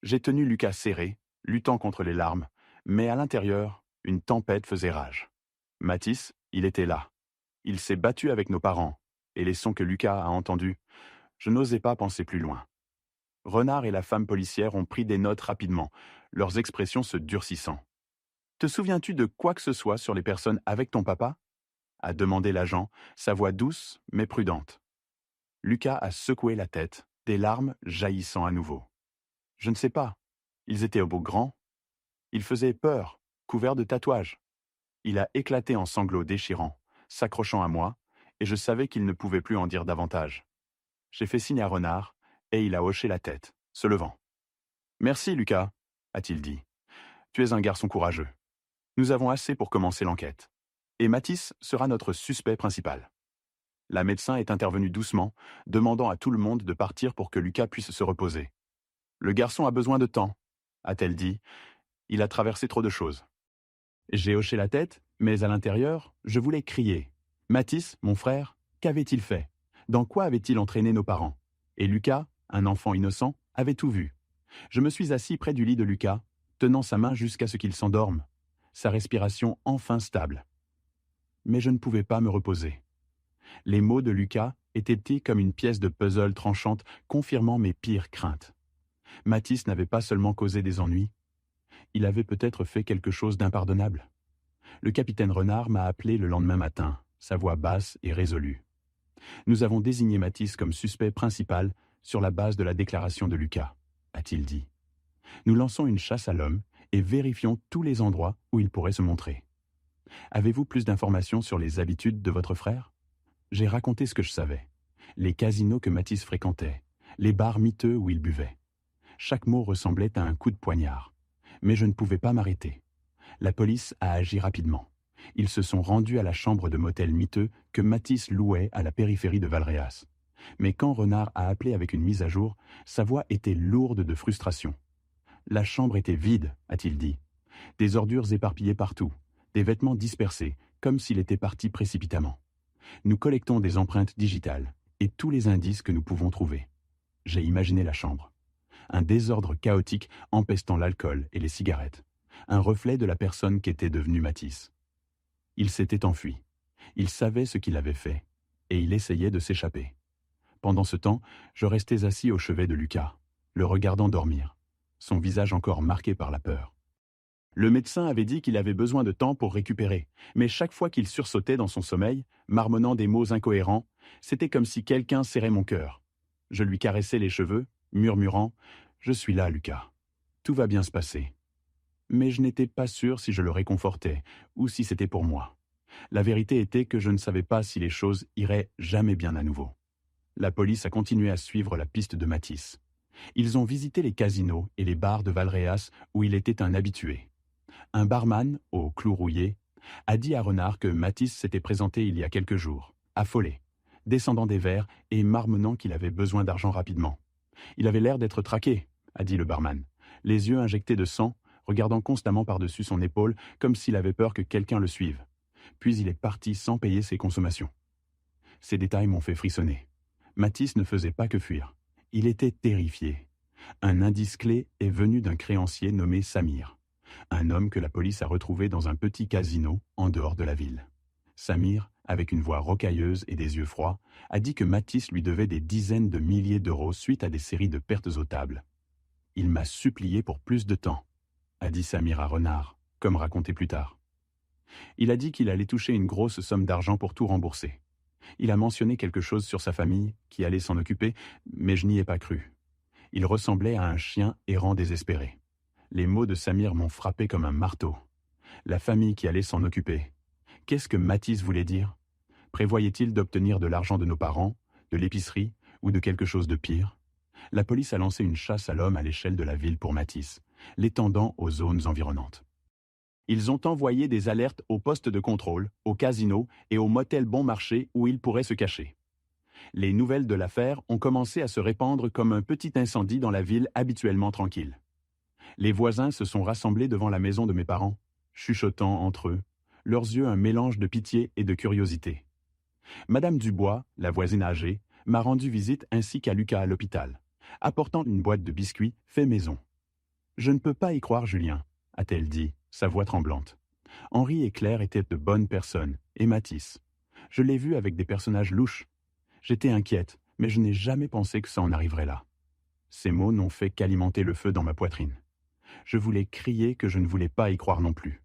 J'ai tenu Lucas serré, luttant contre les larmes, mais à l'intérieur, une tempête faisait rage. Mathis, il était là. Il s'est battu avec nos parents, et les sons que Lucas a entendus, je n'osais pas penser plus loin. Renard et la femme policière ont pris des notes rapidement, leurs expressions se durcissant. « Te souviens-tu de quoi que ce soit sur les personnes avec ton papa ?» a demandé l'agent, sa voix douce mais prudente. Lucas a secoué la tête, des larmes jaillissant à nouveau. « Je ne sais pas. Ils étaient beaux grands. Ils faisaient peur, couverts de tatouages. » Il a éclaté en sanglots déchirants, s'accrochant à moi, et je savais qu'il ne pouvait plus en dire davantage. J'ai fait signe à Renard, et il a hoché la tête, se levant. « Merci, Lucas, » a-t-il dit. « Tu es un garçon courageux. Nous avons assez pour commencer l'enquête. Et Mathis sera notre suspect principal. » La médecin est intervenue doucement, demandant à tout le monde de partir pour que Lucas puisse se reposer. « Le garçon a besoin de temps, » a-t-elle dit. « Il a traversé trop de choses. » J'ai hoché la tête, mais à l'intérieur, je voulais crier. « Mathis, mon frère, qu'avait-il fait? Dans quoi avait-il entraîné nos parents? Et Lucas, un enfant innocent, avait tout vu. Je me suis assis près du lit de Lucas, tenant sa main jusqu'à ce qu'il s'endorme, sa respiration enfin stable. Mais je ne pouvais pas me reposer. Les mots de Lucas étaient comme une pièce de puzzle tranchante, confirmant mes pires craintes. Mathis n'avait pas seulement causé des ennuis, il avait peut-être fait quelque chose d'impardonnable. Le capitaine Renard m'a appelé le lendemain matin, sa voix basse et résolue. Nous avons désigné Mathis comme suspect principal sur la base de la déclaration de Lucas, a-t-il dit. Nous lançons une chasse à l'homme et vérifions tous les endroits où il pourrait se montrer. Avez-vous plus d'informations sur les habitudes de votre frère? J'ai raconté ce que je savais. Les casinos que Mathis fréquentait, les bars miteux où il buvait. Chaque mot ressemblait à un coup de poignard. Mais je ne pouvais pas m'arrêter. La police a agi rapidement. Ils se sont rendus à la chambre de motel miteux que Mathis louait à la périphérie de Valréas. Mais quand Renard a appelé avec une mise à jour, sa voix était lourde de frustration. La chambre était vide, a-t-il dit. Des ordures éparpillées partout, des vêtements dispersés, comme s'il était parti précipitamment. Nous collectons des empreintes digitales et tous les indices que nous pouvons trouver. J'ai imaginé la chambre. Un désordre chaotique empestant l'alcool et les cigarettes. Un reflet de la personne qu'était devenue Mathis. Il s'était enfui. Il savait ce qu'il avait fait, et il essayait de s'échapper. Pendant ce temps, je restais assis au chevet de Lucas, le regardant dormir, son visage encore marqué par la peur. Le médecin avait dit qu'il avait besoin de temps pour récupérer, mais chaque fois qu'il sursautait dans son sommeil, marmonnant des mots incohérents, c'était comme si quelqu'un serrait mon cœur. Je lui caressais les cheveux, murmurant « Je suis là, Lucas. Tout va bien se passer. » Mais je n'étais pas sûr si je le réconfortais ou si c'était pour moi. La vérité était que je ne savais pas si les choses iraient jamais bien à nouveau. La police a continué à suivre la piste de Mathis. Ils ont visité les casinos et les bars de Valréas où il était un habitué. Un barman, au clou rouillé, a dit à Renard que Mathis s'était présenté il y a quelques jours, affolé, descendant des verres et marmonnant qu'il avait besoin d'argent rapidement. Il avait l'air d'être traqué, a dit le barman, les yeux injectés de sang, regardant constamment par-dessus son épaule comme s'il avait peur que quelqu'un le suive. Puis il est parti sans payer ses consommations. Ces détails m'ont fait frissonner. Mathis ne faisait pas que fuir. Il était terrifié. Un indice clé est venu d'un créancier nommé Samir, un homme que la police a retrouvé dans un petit casino en dehors de la ville. Samir, avec une voix rocailleuse et des yeux froids, a dit que Mathis lui devait des dizaines de milliers d'euros suite à des séries de pertes aux tables. « Il m'a supplié pour plus de temps », a dit Samir à Renard, comme raconté plus tard. Il a dit qu'il allait toucher une grosse somme d'argent pour tout rembourser. Il a mentionné quelque chose sur sa famille, qui allait s'en occuper, mais je n'y ai pas cru. Il ressemblait à un chien errant désespéré. Les mots de Samir m'ont frappé comme un marteau. La famille qui allait s'en occuper. Qu'est-ce que Mathis voulait dire? Prévoyait-il d'obtenir de l'argent de nos parents, de l'épicerie ou de quelque chose de pire? La police a lancé une chasse à l'homme à l'échelle de la ville pour Mathis, l'étendant aux zones environnantes. Ils ont envoyé des alertes aux postes de contrôle, aux casinos et aux motels bon marché où il pourrait se cacher. Les nouvelles de l'affaire ont commencé à se répandre comme un petit incendie dans la ville habituellement tranquille. Les voisins se sont rassemblés devant la maison de mes parents, chuchotant entre eux, leurs yeux un mélange de pitié et de curiosité. Madame Dubois, la voisine âgée, m'a rendu visite ainsi qu'à Lucas à l'hôpital, apportant une boîte de biscuits fait maison. « Je ne peux pas y croire, Julien », a-t-elle dit, sa voix tremblante. Henri et Claire étaient de bonnes personnes, et Mathis. Je l'ai vu avec des personnages louches. J'étais inquiète, mais je n'ai jamais pensé que ça en arriverait là. Ces mots n'ont fait qu'alimenter le feu dans ma poitrine. Je voulais crier que je ne voulais pas y croire non plus,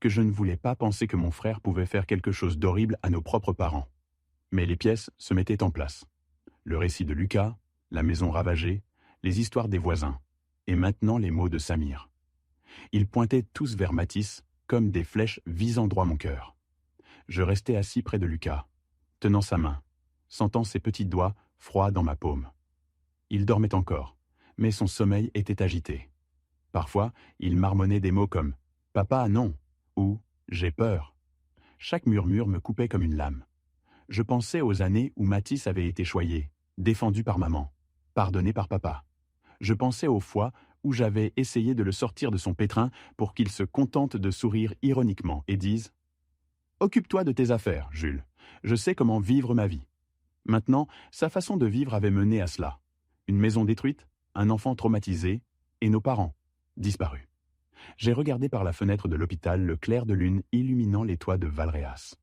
que je ne voulais pas penser que mon frère pouvait faire quelque chose d'horrible à nos propres parents. Mais les pièces se mettaient en place. Le récit de Lucas, la maison ravagée, les histoires des voisins, et maintenant les mots de Samir. Ils pointaient tous vers Mathis, comme des flèches visant droit mon cœur. Je restais assis près de Lucas, tenant sa main, sentant ses petits doigts froids dans ma paume. Il dormait encore, mais son sommeil était agité. Parfois, il marmonnait des mots comme « Papa, non » ou « J'ai peur ». Chaque murmure me coupait comme une lame. Je pensais aux années où Mathis avait été choyé, défendu par maman, pardonné par papa. Je pensais aux fois où j'avais essayé de le sortir de son pétrin pour qu'il se contente de sourire ironiquement et dise « Occupe-toi de tes affaires, Jules. Je sais comment vivre ma vie. » Maintenant, sa façon de vivre avait mené à cela. Une maison détruite, un enfant traumatisé, et nos parents, disparus. J'ai regardé par la fenêtre de l'hôpital le clair de lune illuminant les toits de Valréas.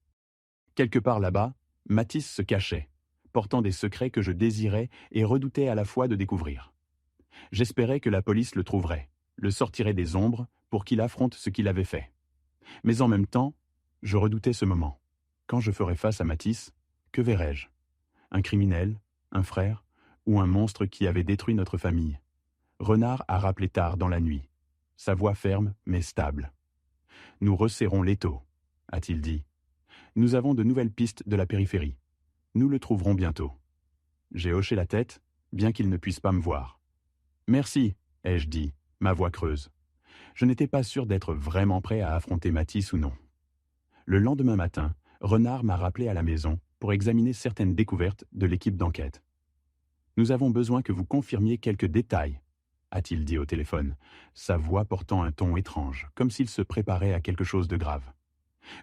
Quelque part là-bas, Mathis se cachait, portant des secrets que je désirais et redoutais à la fois de découvrir. J'espérais que la police le trouverait, le sortirait des ombres pour qu'il affronte ce qu'il avait fait. Mais en même temps, je redoutais ce moment. Quand je ferais face à Mathis, que verrais-je? Un criminel, un frère, ou un monstre qui avait détruit notre famille? Renard a rappelé tard dans la nuit, sa voix ferme mais stable. Nous resserrons l'étau, a-t-il dit. Nous avons de nouvelles pistes de la périphérie. Nous le trouverons bientôt. J'ai hoché la tête, bien qu'il ne puisse pas me voir. Merci, ai-je dit, ma voix creuse. Je n'étais pas sûr d'être vraiment prêt à affronter Mathis ou non. Le lendemain matin, Renard m'a rappelé à la maison pour examiner certaines découvertes de l'équipe d'enquête. Nous avons besoin que vous confirmiez quelques détails, a-t-il dit au téléphone, sa voix portant un ton étrange, comme s'il se préparait à quelque chose de grave.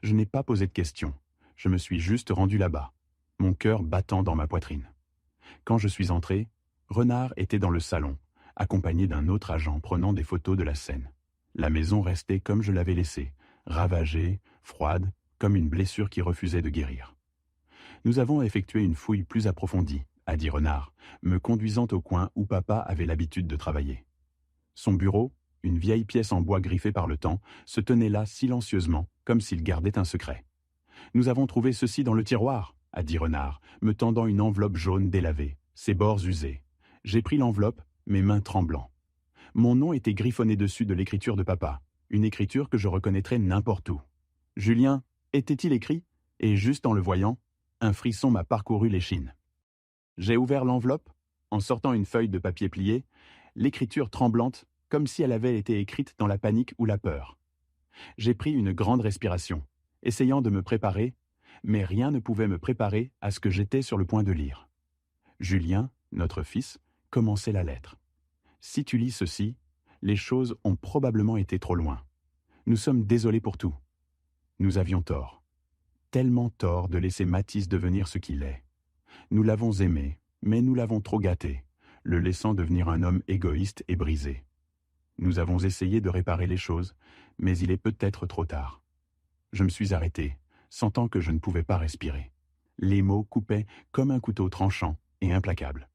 Je n'ai pas posé de questions, je me suis juste rendu là-bas, mon cœur battant dans ma poitrine. Quand je suis entré, Renard était dans le salon, accompagné d'un autre agent prenant des photos de la scène. La maison restait comme je l'avais laissée, ravagée, froide, comme une blessure qui refusait de guérir. Nous avons effectué une fouille plus approfondie, a dit Renard, me conduisant au coin où papa avait l'habitude de travailler. Son bureau, une vieille pièce en bois griffée par le temps, se tenait là silencieusement, comme s'il gardait un secret. Nous avons trouvé ceci dans le tiroir, a dit Renard, me tendant une enveloppe jaune délavée, ses bords usés. J'ai pris l'enveloppe, mes mains tremblant. Mon nom était griffonné dessus de l'écriture de papa, une écriture que je reconnaîtrais n'importe où. Julien, était-il écrit? Et juste en le voyant, un frisson m'a parcouru l'échine. J'ai ouvert l'enveloppe, en sortant une feuille de papier pliée, l'écriture tremblante, comme si elle avait été écrite dans la panique ou la peur. J'ai pris une grande respiration, essayant de me préparer, mais rien ne pouvait me préparer à ce que j'étais sur le point de lire. Julien, notre fils, commençait la lettre. Si tu lis ceci, les choses ont probablement été trop loin. Nous sommes désolés pour tout. Nous avions tort. Tellement tort de laisser Mathis devenir ce qu'il est. Nous l'avons aimé, mais nous l'avons trop gâté, le laissant devenir un homme égoïste et brisé. Nous avons essayé de réparer les choses, mais il est peut-être trop tard. Je me suis arrêté, sentant que je ne pouvais pas respirer. Les mots coupaient comme un couteau tranchant et implacable.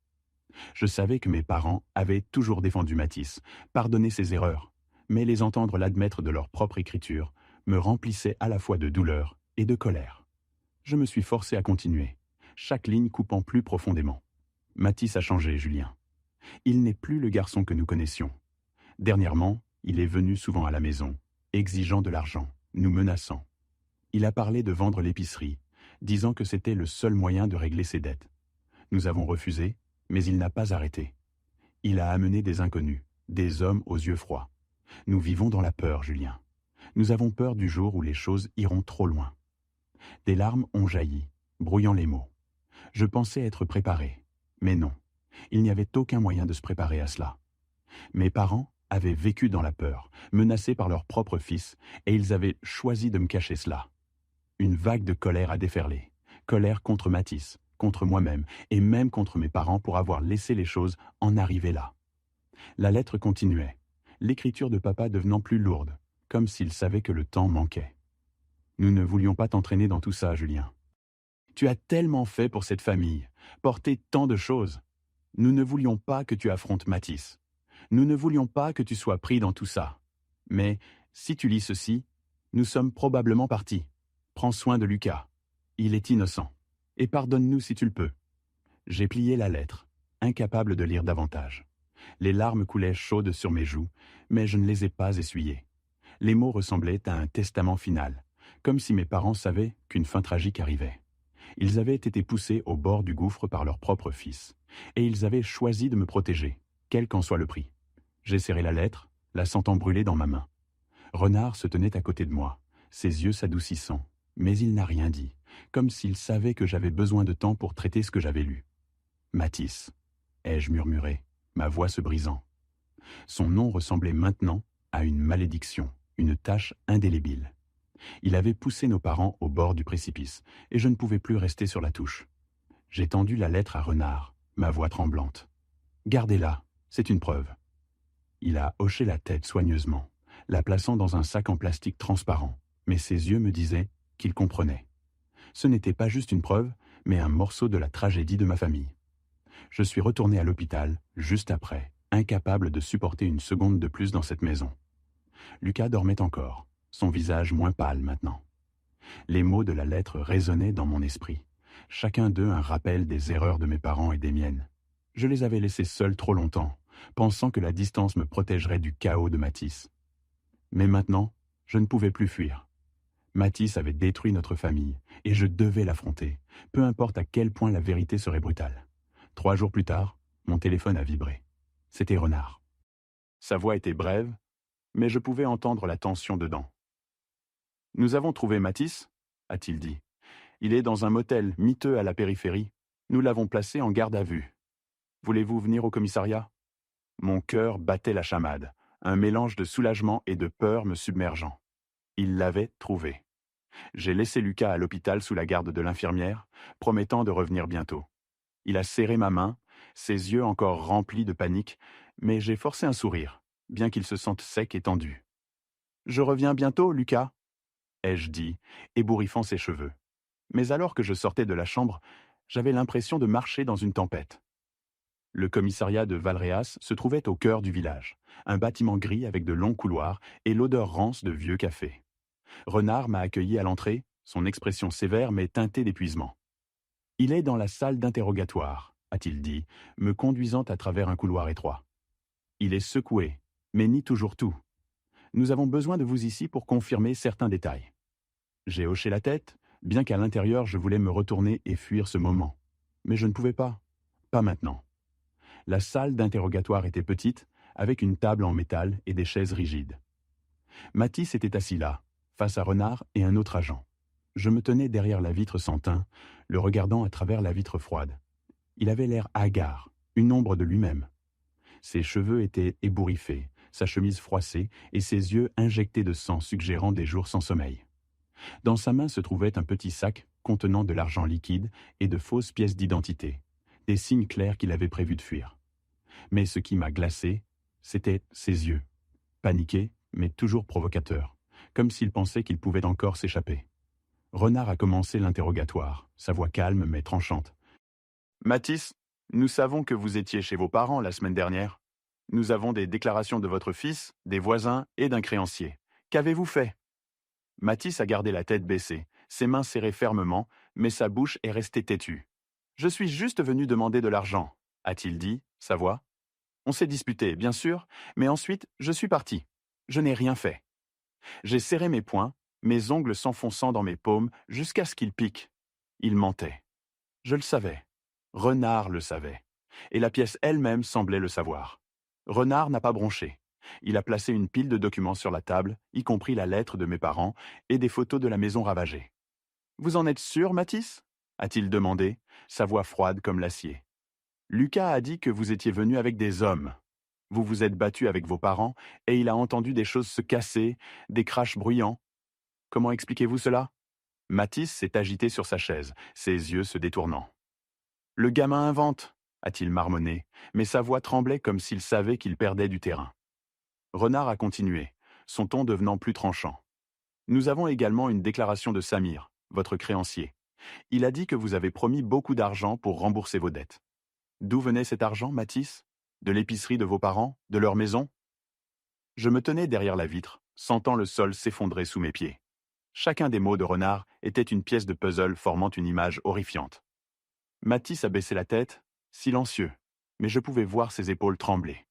Je savais que mes parents avaient toujours défendu Mathis, pardonné ses erreurs, mais les entendre l'admettre de leur propre écriture me remplissait à la fois de douleur et de colère. Je me suis forcé à continuer, chaque ligne coupant plus profondément. Mathis a changé, Julien. Il n'est plus le garçon que nous connaissions. Dernièrement, il est venu souvent à la maison, exigeant de l'argent, nous menaçant. Il a parlé de vendre l'épicerie, disant que c'était le seul moyen de régler ses dettes. Nous avons refusé, mais il n'a pas arrêté. Il a amené des inconnus, des hommes aux yeux froids. Nous vivons dans la peur, Julien. Nous avons peur du jour où les choses iront trop loin. Des larmes ont jailli, brouillant les mots. Je pensais être préparé, mais non. Il n'y avait aucun moyen de se préparer à cela. Mes parents avaient vécu dans la peur, menacés par leur propre fils, et ils avaient choisi de me cacher cela. Une vague de colère a déferlé. Colère contre Mathis, contre moi-même, et même contre mes parents pour avoir laissé les choses en arriver là. La lettre continuait, l'écriture de papa devenant plus lourde, comme s'il savait que le temps manquait. Nous ne voulions pas t'entraîner dans tout ça, Julien. Tu as tellement fait pour cette famille, porté tant de choses. Nous ne voulions pas que tu affrontes Mathis. Nous ne voulions pas que tu sois pris dans tout ça. Mais, si tu lis ceci, nous sommes probablement partis. Prends soin de Lucas. Il est innocent. Et pardonne-nous si tu le peux. J'ai plié la lettre, incapable de lire davantage. Les larmes coulaient chaudes sur mes joues, mais je ne les ai pas essuyées. Les mots ressemblaient à un testament final, comme si mes parents savaient qu'une fin tragique arrivait. Ils avaient été poussés au bord du gouffre par leur propre fils, et ils avaient choisi de me protéger, quel qu'en soit le prix. J'ai serré la lettre, la sentant brûler dans ma main. Renard se tenait à côté de moi, ses yeux s'adoucissant, mais il n'a rien dit, comme s'il savait que j'avais besoin de temps pour traiter ce que j'avais lu. Mathis, ai-je murmuré, ma voix se brisant. Son nom ressemblait maintenant à une malédiction, une tache indélébile. Il avait poussé nos parents au bord du précipice, et je ne pouvais plus rester sur la touche. J'ai tendu la lettre à Renard, ma voix tremblante. Gardez-la, c'est une preuve. Il a hoché la tête soigneusement, la plaçant dans un sac en plastique transparent, mais ses yeux me disaient qu'il comprenait. Ce n'était pas juste une preuve, mais un morceau de la tragédie de ma famille. Je suis retourné à l'hôpital, juste après, incapable de supporter une seconde de plus dans cette maison. Lucas dormait encore, son visage moins pâle maintenant. Les mots de la lettre résonnaient dans mon esprit, chacun d'eux un rappel des erreurs de mes parents et des miennes. Je les avais laissés seuls trop longtemps, pensant que la distance me protégerait du chaos de Mathis. Mais maintenant, je ne pouvais plus fuir. Mathis avait détruit notre famille, et je devais l'affronter, peu importe à quel point la vérité serait brutale. 3 jours plus tard, mon téléphone a vibré. C'était Renard. Sa voix était brève, mais je pouvais entendre la tension dedans. « Nous avons trouvé Mathis » a-t-il dit. « Il est dans un motel miteux à la périphérie. Nous l'avons placé en garde à vue. Voulez-vous venir au commissariat ?» Mon cœur battait la chamade, un mélange de soulagement et de peur me submergeant. Il l'avait trouvé. J'ai laissé Lucas à l'hôpital sous la garde de l'infirmière, promettant de revenir bientôt. Il a serré ma main, ses yeux encore remplis de panique, mais j'ai forcé un sourire, bien qu'il se sente sec et tendu. « Je reviens bientôt, Lucas » ai-je dit, ébouriffant ses cheveux. Mais alors que je sortais de la chambre, j'avais l'impression de marcher dans une tempête. Le commissariat de Valréas se trouvait au cœur du village, un bâtiment gris avec de longs couloirs et l'odeur rance de vieux café. Renard m'a accueilli à l'entrée, son expression sévère mais teintée d'épuisement. « Il est dans la salle d'interrogatoire » a-t-il dit, me conduisant à travers un couloir étroit. « Il est secoué, mais nie toujours tout. Nous avons besoin de vous ici pour confirmer certains détails. » J'ai hoché la tête, bien qu'à l'intérieur je voulais me retourner et fuir ce moment. Mais je ne pouvais pas. Pas maintenant. La salle d'interrogatoire était petite, avec une table en métal et des chaises rigides. Mathis était assis là, face à Renard et un autre agent. Je me tenais derrière la vitre sans teint, le regardant à travers la vitre froide. Il avait l'air hagard, une ombre de lui-même. Ses cheveux étaient ébouriffés, sa chemise froissée et ses yeux injectés de sang suggérant des jours sans sommeil. Dans sa main se trouvait un petit sac contenant de l'argent liquide et de fausses pièces d'identité, des signes clairs qu'il avait prévu de fuir. Mais ce qui m'a glacé, c'était ses yeux, paniqués mais toujours provocateurs, comme s'il pensait qu'il pouvait encore s'échapper. Renard a commencé l'interrogatoire, sa voix calme mais tranchante. « Mathis, nous savons que vous étiez chez vos parents la semaine dernière. Nous avons des déclarations de votre fils, des voisins et d'un créancier. Qu'avez-vous fait ?» Mathis a gardé la tête baissée, ses mains serrées fermement, mais sa bouche est restée têtue. « Je suis juste venu demander de l'argent » a-t-il dit, sa voix. On s'est disputé, bien sûr, mais ensuite, je suis parti. Je n'ai rien fait. J'ai serré mes poings, mes ongles s'enfonçant dans mes paumes jusqu'à ce qu'ils piquent. Il mentait. Je le savais. Renard le savait. Et la pièce elle-même semblait le savoir. Renard n'a pas bronché. Il a placé une pile de documents sur la table, y compris la lettre de mes parents et des photos de la maison ravagée. « Vous en êtes sûr, Mathis » a-t-il demandé, sa voix froide comme l'acier. « Lucas a dit que vous étiez venu avec des hommes. Vous vous êtes battu avec vos parents et il a entendu des choses se casser, des crashs bruyants. Comment expliquez-vous cela » Mathis s'est agité sur sa chaise, ses yeux se détournant. « Le gamin invente » a-t-il marmonné, mais sa voix tremblait comme s'il savait qu'il perdait du terrain. Renard a continué, son ton devenant plus tranchant. « Nous avons également une déclaration de Samir, votre créancier. Il a dit que vous avez promis beaucoup d'argent pour rembourser vos dettes. D'où venait cet argent, Mathis ? De l'épicerie de vos parents ? De leur maison ?» Je me tenais derrière la vitre, sentant le sol s'effondrer sous mes pieds. Chacun des mots de Renard était une pièce de puzzle formant une image horrifiante. Mathis a baissé la tête, silencieux, mais je pouvais voir ses épaules trembler.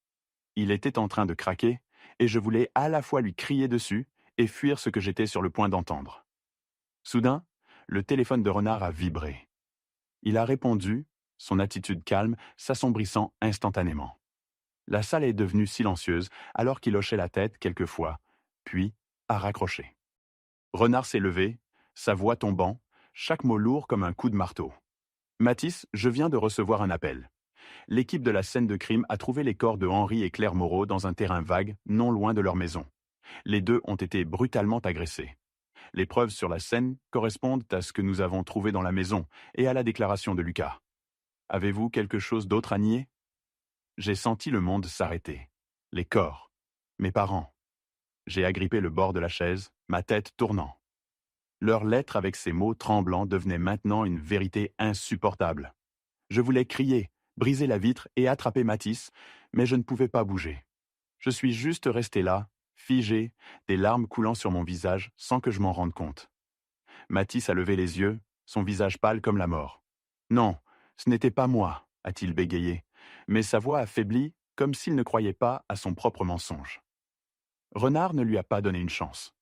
Il était en train de craquer, et je voulais à la fois lui crier dessus et fuir ce que j'étais sur le point d'entendre. Soudain, le téléphone de Renard a vibré. Il a répondu, son attitude calme s'assombrissant instantanément. La salle est devenue silencieuse alors qu'il hochait la tête quelquefois, puis a raccroché. Renard s'est levé, sa voix tombant, chaque mot lourd comme un coup de marteau. « Mathis, je viens de recevoir un appel. L'équipe de la scène de crime a trouvé les corps de Henri et Claire Moreau dans un terrain vague, non loin de leur maison. Les deux ont été brutalement agressés. Les preuves sur la scène correspondent à ce que nous avons trouvé dans la maison et à la déclaration de Lucas. Avez-vous quelque chose d'autre à nier? J'ai senti le monde s'arrêter. Les corps. Mes parents. J'ai agrippé le bord de la chaise, ma tête tournant. Leur lettre avec ces mots tremblants devenait maintenant une vérité insupportable. Je voulais crier, briser la vitre et attraper Mathis, mais je ne pouvais pas bouger. Je suis juste resté là, figé, des larmes coulant sur mon visage sans que je m'en rende compte. Mathis a levé les yeux, son visage pâle comme la mort. Non, ce n'était pas moi, a-t-il bégayé, mais sa voix affaiblie comme s'il ne croyait pas à son propre mensonge. Renard ne lui a pas donné une chance.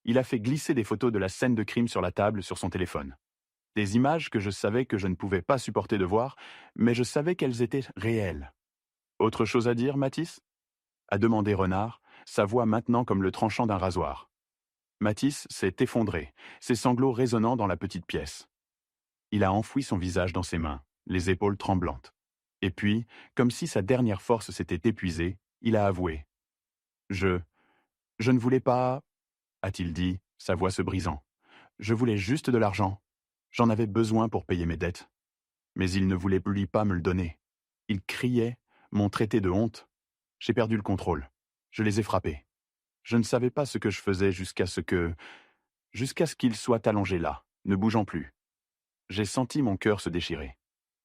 Il a fait glisser des photos de la scène de crime sur la table sur son téléphone. Des images que je savais que je ne pouvais pas supporter de voir, mais je savais qu'elles étaient réelles. Autre chose à dire, Mathis? A demandé Renard, sa voix maintenant comme le tranchant d'un rasoir. Mathis s'est effondré, ses sanglots résonnant dans la petite pièce. Il a enfoui son visage dans ses mains, les épaules tremblantes. Et puis, comme si sa dernière force s'était épuisée, il a avoué. Je ne voulais pas, a-t-il dit, sa voix se brisant. Je voulais juste de l'argent. J'en avais besoin pour payer mes dettes. Mais il ne voulait lui pas me le donner. Il criait, m'ont traité de honte. J'ai perdu le contrôle. Je les ai frappés. Je ne savais pas ce que je faisais jusqu'à ce qu'il soit allongé là, ne bougeant plus. J'ai senti mon cœur se déchirer.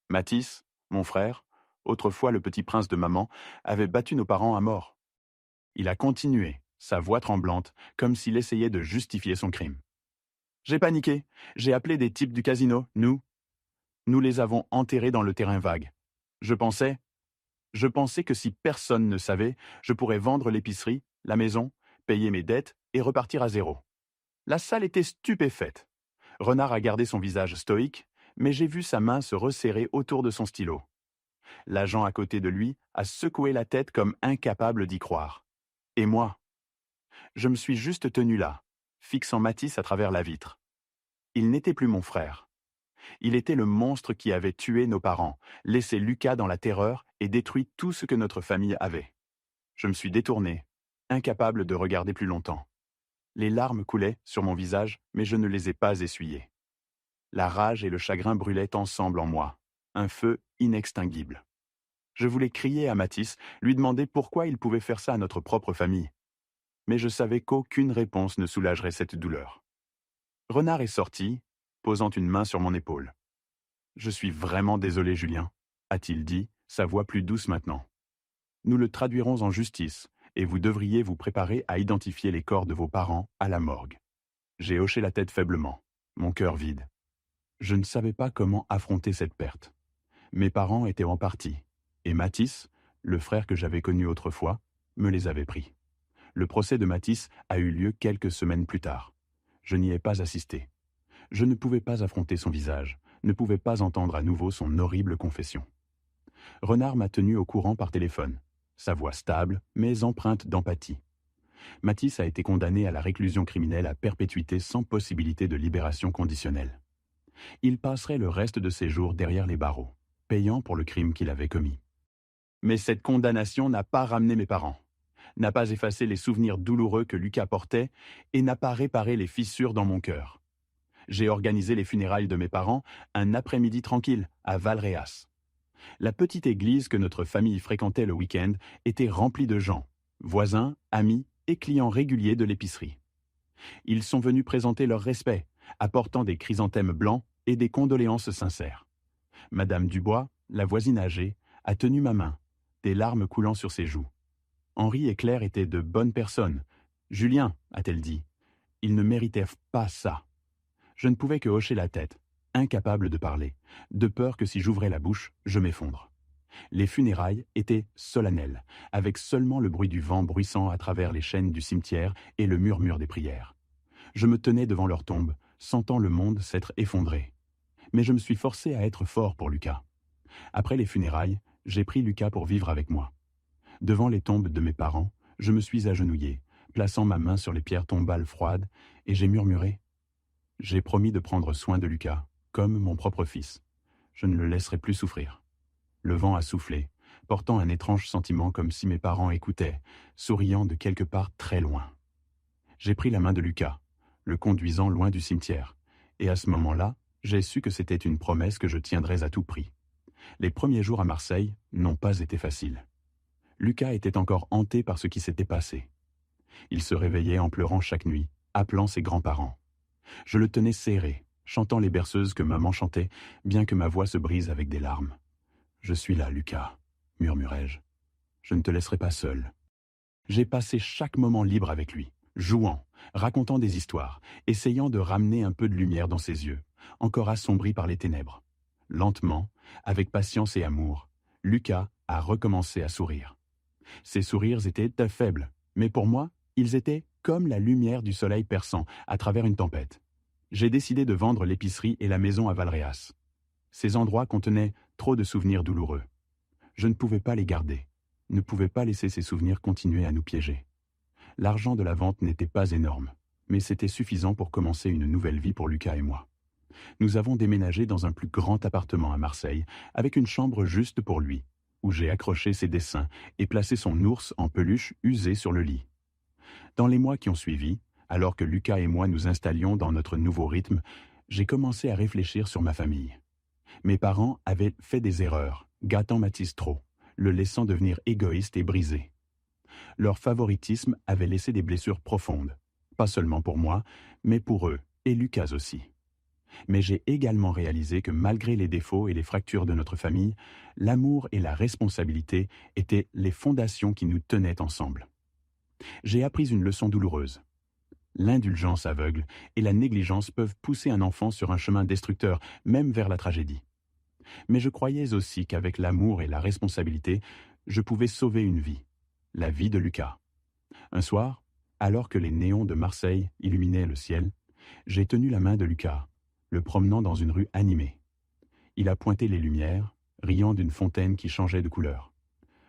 Mathis, mon frère, autrefois le petit prince de maman, avait battu nos parents à mort. Il a continué, sa voix tremblante, comme s'il essayait de justifier son crime. J'ai paniqué, j'ai appelé des types du casino, nous les avons enterrés dans le terrain vague. Je pensais que si personne ne savait, je pourrais vendre l'épicerie, la maison, payer mes dettes et repartir à zéro. La salle était stupéfaite. Renard a gardé son visage stoïque, mais j'ai vu sa main se resserrer autour de son stylo. L'agent à côté de lui a secoué la tête comme incapable d'y croire. Et moi? Je me suis juste tenu là, fixant Mathis à travers la vitre. Il n'était plus mon frère. Il était le monstre qui avait tué nos parents, laissé Lucas dans la terreur et détruit tout ce que notre famille avait. Je me suis détourné, incapable de regarder plus longtemps. Les larmes coulaient sur mon visage, mais je ne les ai pas essuyées. La rage et le chagrin brûlaient ensemble en moi, un feu inextinguible. Je voulais crier à Mathis, lui demander pourquoi il pouvait faire ça à notre propre famille. Mais je savais qu'aucune réponse ne soulagerait cette douleur. Renard est sorti, posant une main sur mon épaule. « Je suis vraiment désolé, Julien, » a-t-il dit, sa voix plus douce maintenant. « Nous le traduirons en justice, et vous devriez vous préparer à identifier les corps de vos parents à la morgue. » J'ai hoché la tête faiblement, mon cœur vide. Je ne savais pas comment affronter cette perte. Mes parents étaient en partie, et Mathis, le frère que j'avais connu autrefois, me les avait pris. Le procès de Mathis a eu lieu quelques semaines plus tard. Je n'y ai pas assisté. Je ne pouvais pas affronter son visage, ne pouvais pas entendre à nouveau son horrible confession. Renard m'a tenu au courant par téléphone, sa voix stable, mais empreinte d'empathie. Mathis a été condamné à la réclusion criminelle à perpétuité sans possibilité de libération conditionnelle. Il passerait le reste de ses jours derrière les barreaux, payant pour le crime qu'il avait commis. Mais cette condamnation n'a pas ramené mes parents, n'a pas effacé les souvenirs douloureux que Lucas portait et n'a pas réparé les fissures dans mon cœur. J'ai organisé les funérailles de mes parents un après-midi tranquille à Valréas. La petite église que notre famille fréquentait le week-end était remplie de gens, voisins, amis et clients réguliers de l'épicerie. Ils sont venus présenter leur respect, apportant des chrysanthèmes blancs et des condoléances sincères. Madame Dubois, la voisine âgée, a tenu ma main, des larmes coulant sur ses joues. Henri et Claire étaient de bonnes personnes. « Julien, a-t-elle dit, ils ne méritaient pas ça. » Je ne pouvais que hocher la tête, incapable de parler, de peur que si j'ouvrais la bouche, je m'effondre. Les funérailles étaient solennelles, avec seulement le bruit du vent bruissant à travers les chênes du cimetière et le murmure des prières. Je me tenais devant leur tombe, sentant le monde s'être effondré. Mais je me suis forcé à être fort pour Lucas. Après les funérailles, j'ai pris Lucas pour vivre avec moi. Devant les tombes de mes parents, je me suis agenouillé, plaçant ma main sur les pierres tombales froides, et j'ai murmuré « J'ai promis de prendre soin de Lucas, comme mon propre fils. Je ne le laisserai plus souffrir. » Le vent a soufflé, portant un étrange sentiment comme si mes parents écoutaient, souriant de quelque part très loin. J'ai pris la main de Lucas, le conduisant loin du cimetière, et à ce moment-là, j'ai su que c'était une promesse que je tiendrais à tout prix. Les premiers jours à Marseille n'ont pas été faciles. Lucas était encore hanté par ce qui s'était passé. Il se réveillait en pleurant chaque nuit, appelant ses grands-parents. Je le tenais serré, chantant les berceuses que maman chantait, bien que ma voix se brise avec des larmes. « Je suis là, Lucas, » murmurai-je. « Je ne te laisserai pas seul. » J'ai passé chaque moment libre avec lui, jouant, racontant des histoires, essayant de ramener un peu de lumière dans ses yeux, encore assombris par les ténèbres. Lentement, avec patience et amour, Lucas a recommencé à sourire. Ses sourires étaient faibles, mais pour moi, ils étaient comme la lumière du soleil perçant à travers une tempête. J'ai décidé de vendre l'épicerie et la maison à Valréas. Ces endroits contenaient trop de souvenirs douloureux. Je ne pouvais pas les garder, ne pouvais pas laisser ces souvenirs continuer à nous piéger. L'argent de la vente n'était pas énorme, mais c'était suffisant pour commencer une nouvelle vie pour Lucas et moi. Nous avons déménagé dans un plus grand appartement à Marseille, avec une chambre juste pour lui, où j'ai accroché ses dessins et placé son ours en peluche usé sur le lit. Dans les mois qui ont suivi, alors que Lucas et moi nous installions dans notre nouveau rythme, j'ai commencé à réfléchir sur ma famille. Mes parents avaient fait des erreurs, gâtant Mathis trop, le laissant devenir égoïste et brisé. Leur favoritisme avait laissé des blessures profondes, pas seulement pour moi, mais pour eux, et Lucas aussi. Mais j'ai également réalisé que malgré les défauts et les fractures de notre famille, l'amour et la responsabilité étaient les fondations qui nous tenaient ensemble. J'ai appris une leçon douloureuse. L'indulgence aveugle et la négligence peuvent pousser un enfant sur un chemin destructeur, même vers la tragédie. Mais je croyais aussi qu'avec l'amour et la responsabilité, je pouvais sauver une vie, la vie de Lucas. Un soir, alors que les néons de Marseille illuminaient le ciel, j'ai tenu la main de Lucas, le promenant dans une rue animée. Il a pointé les lumières, riant d'une fontaine qui changeait de couleur.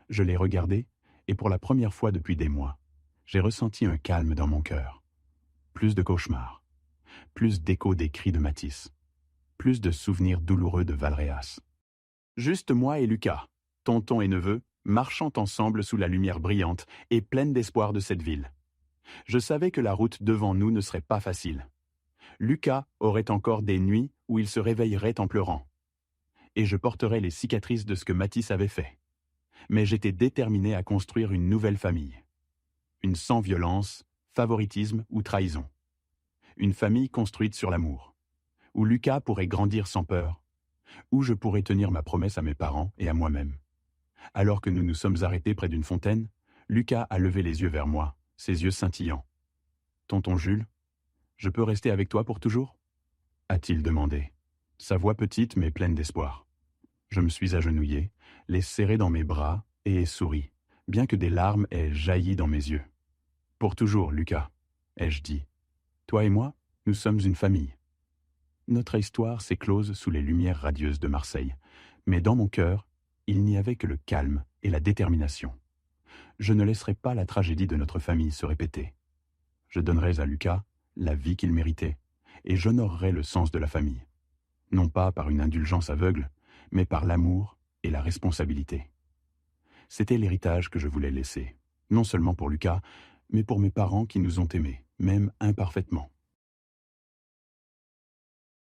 Je l'ai regardé, et pour la première fois depuis des mois, j'ai ressenti un calme dans mon cœur. Plus de cauchemars, plus d'échos des cris de Mathis, plus de souvenirs douloureux de Valréas. Juste moi et Lucas, tonton et neveu, marchant ensemble sous la lumière brillante et pleine d'espoir de cette ville. Je savais que la route devant nous ne serait pas facile. Lucas aurait encore des nuits où il se réveillerait en pleurant. Et je porterais les cicatrices de ce que Mathis avait fait. Mais j'étais déterminé à construire une nouvelle famille. Une sans violence, favoritisme ou trahison. Une famille construite sur l'amour. Où Lucas pourrait grandir sans peur. Où je pourrais tenir ma promesse à mes parents et à moi-même. Alors que nous nous sommes arrêtés près d'une fontaine, Lucas a levé les yeux vers moi, ses yeux scintillants. « Tonton Jules, je peux rester avec toi pour toujours ?» a-t-il demandé, sa voix petite mais pleine d'espoir. Je me suis agenouillé, les serré dans mes bras et ai souri, bien que des larmes aient jailli dans mes yeux. « Pour toujours, Lucas, » ai-je dit. « Toi et moi, nous sommes une famille. » Notre histoire s'éclose sous les lumières radieuses de Marseille, mais dans mon cœur, il n'y avait que le calme et la détermination. Je ne laisserai pas la tragédie de notre famille se répéter. Je donnerai à Lucas la vie qu'il méritait, et j'honorerai le sens de la famille. Non pas par une indulgence aveugle, mais par l'amour et la responsabilité. C'était l'héritage que je voulais laisser, non seulement pour Lucas, mais pour mes parents qui nous ont aimés, même imparfaitement.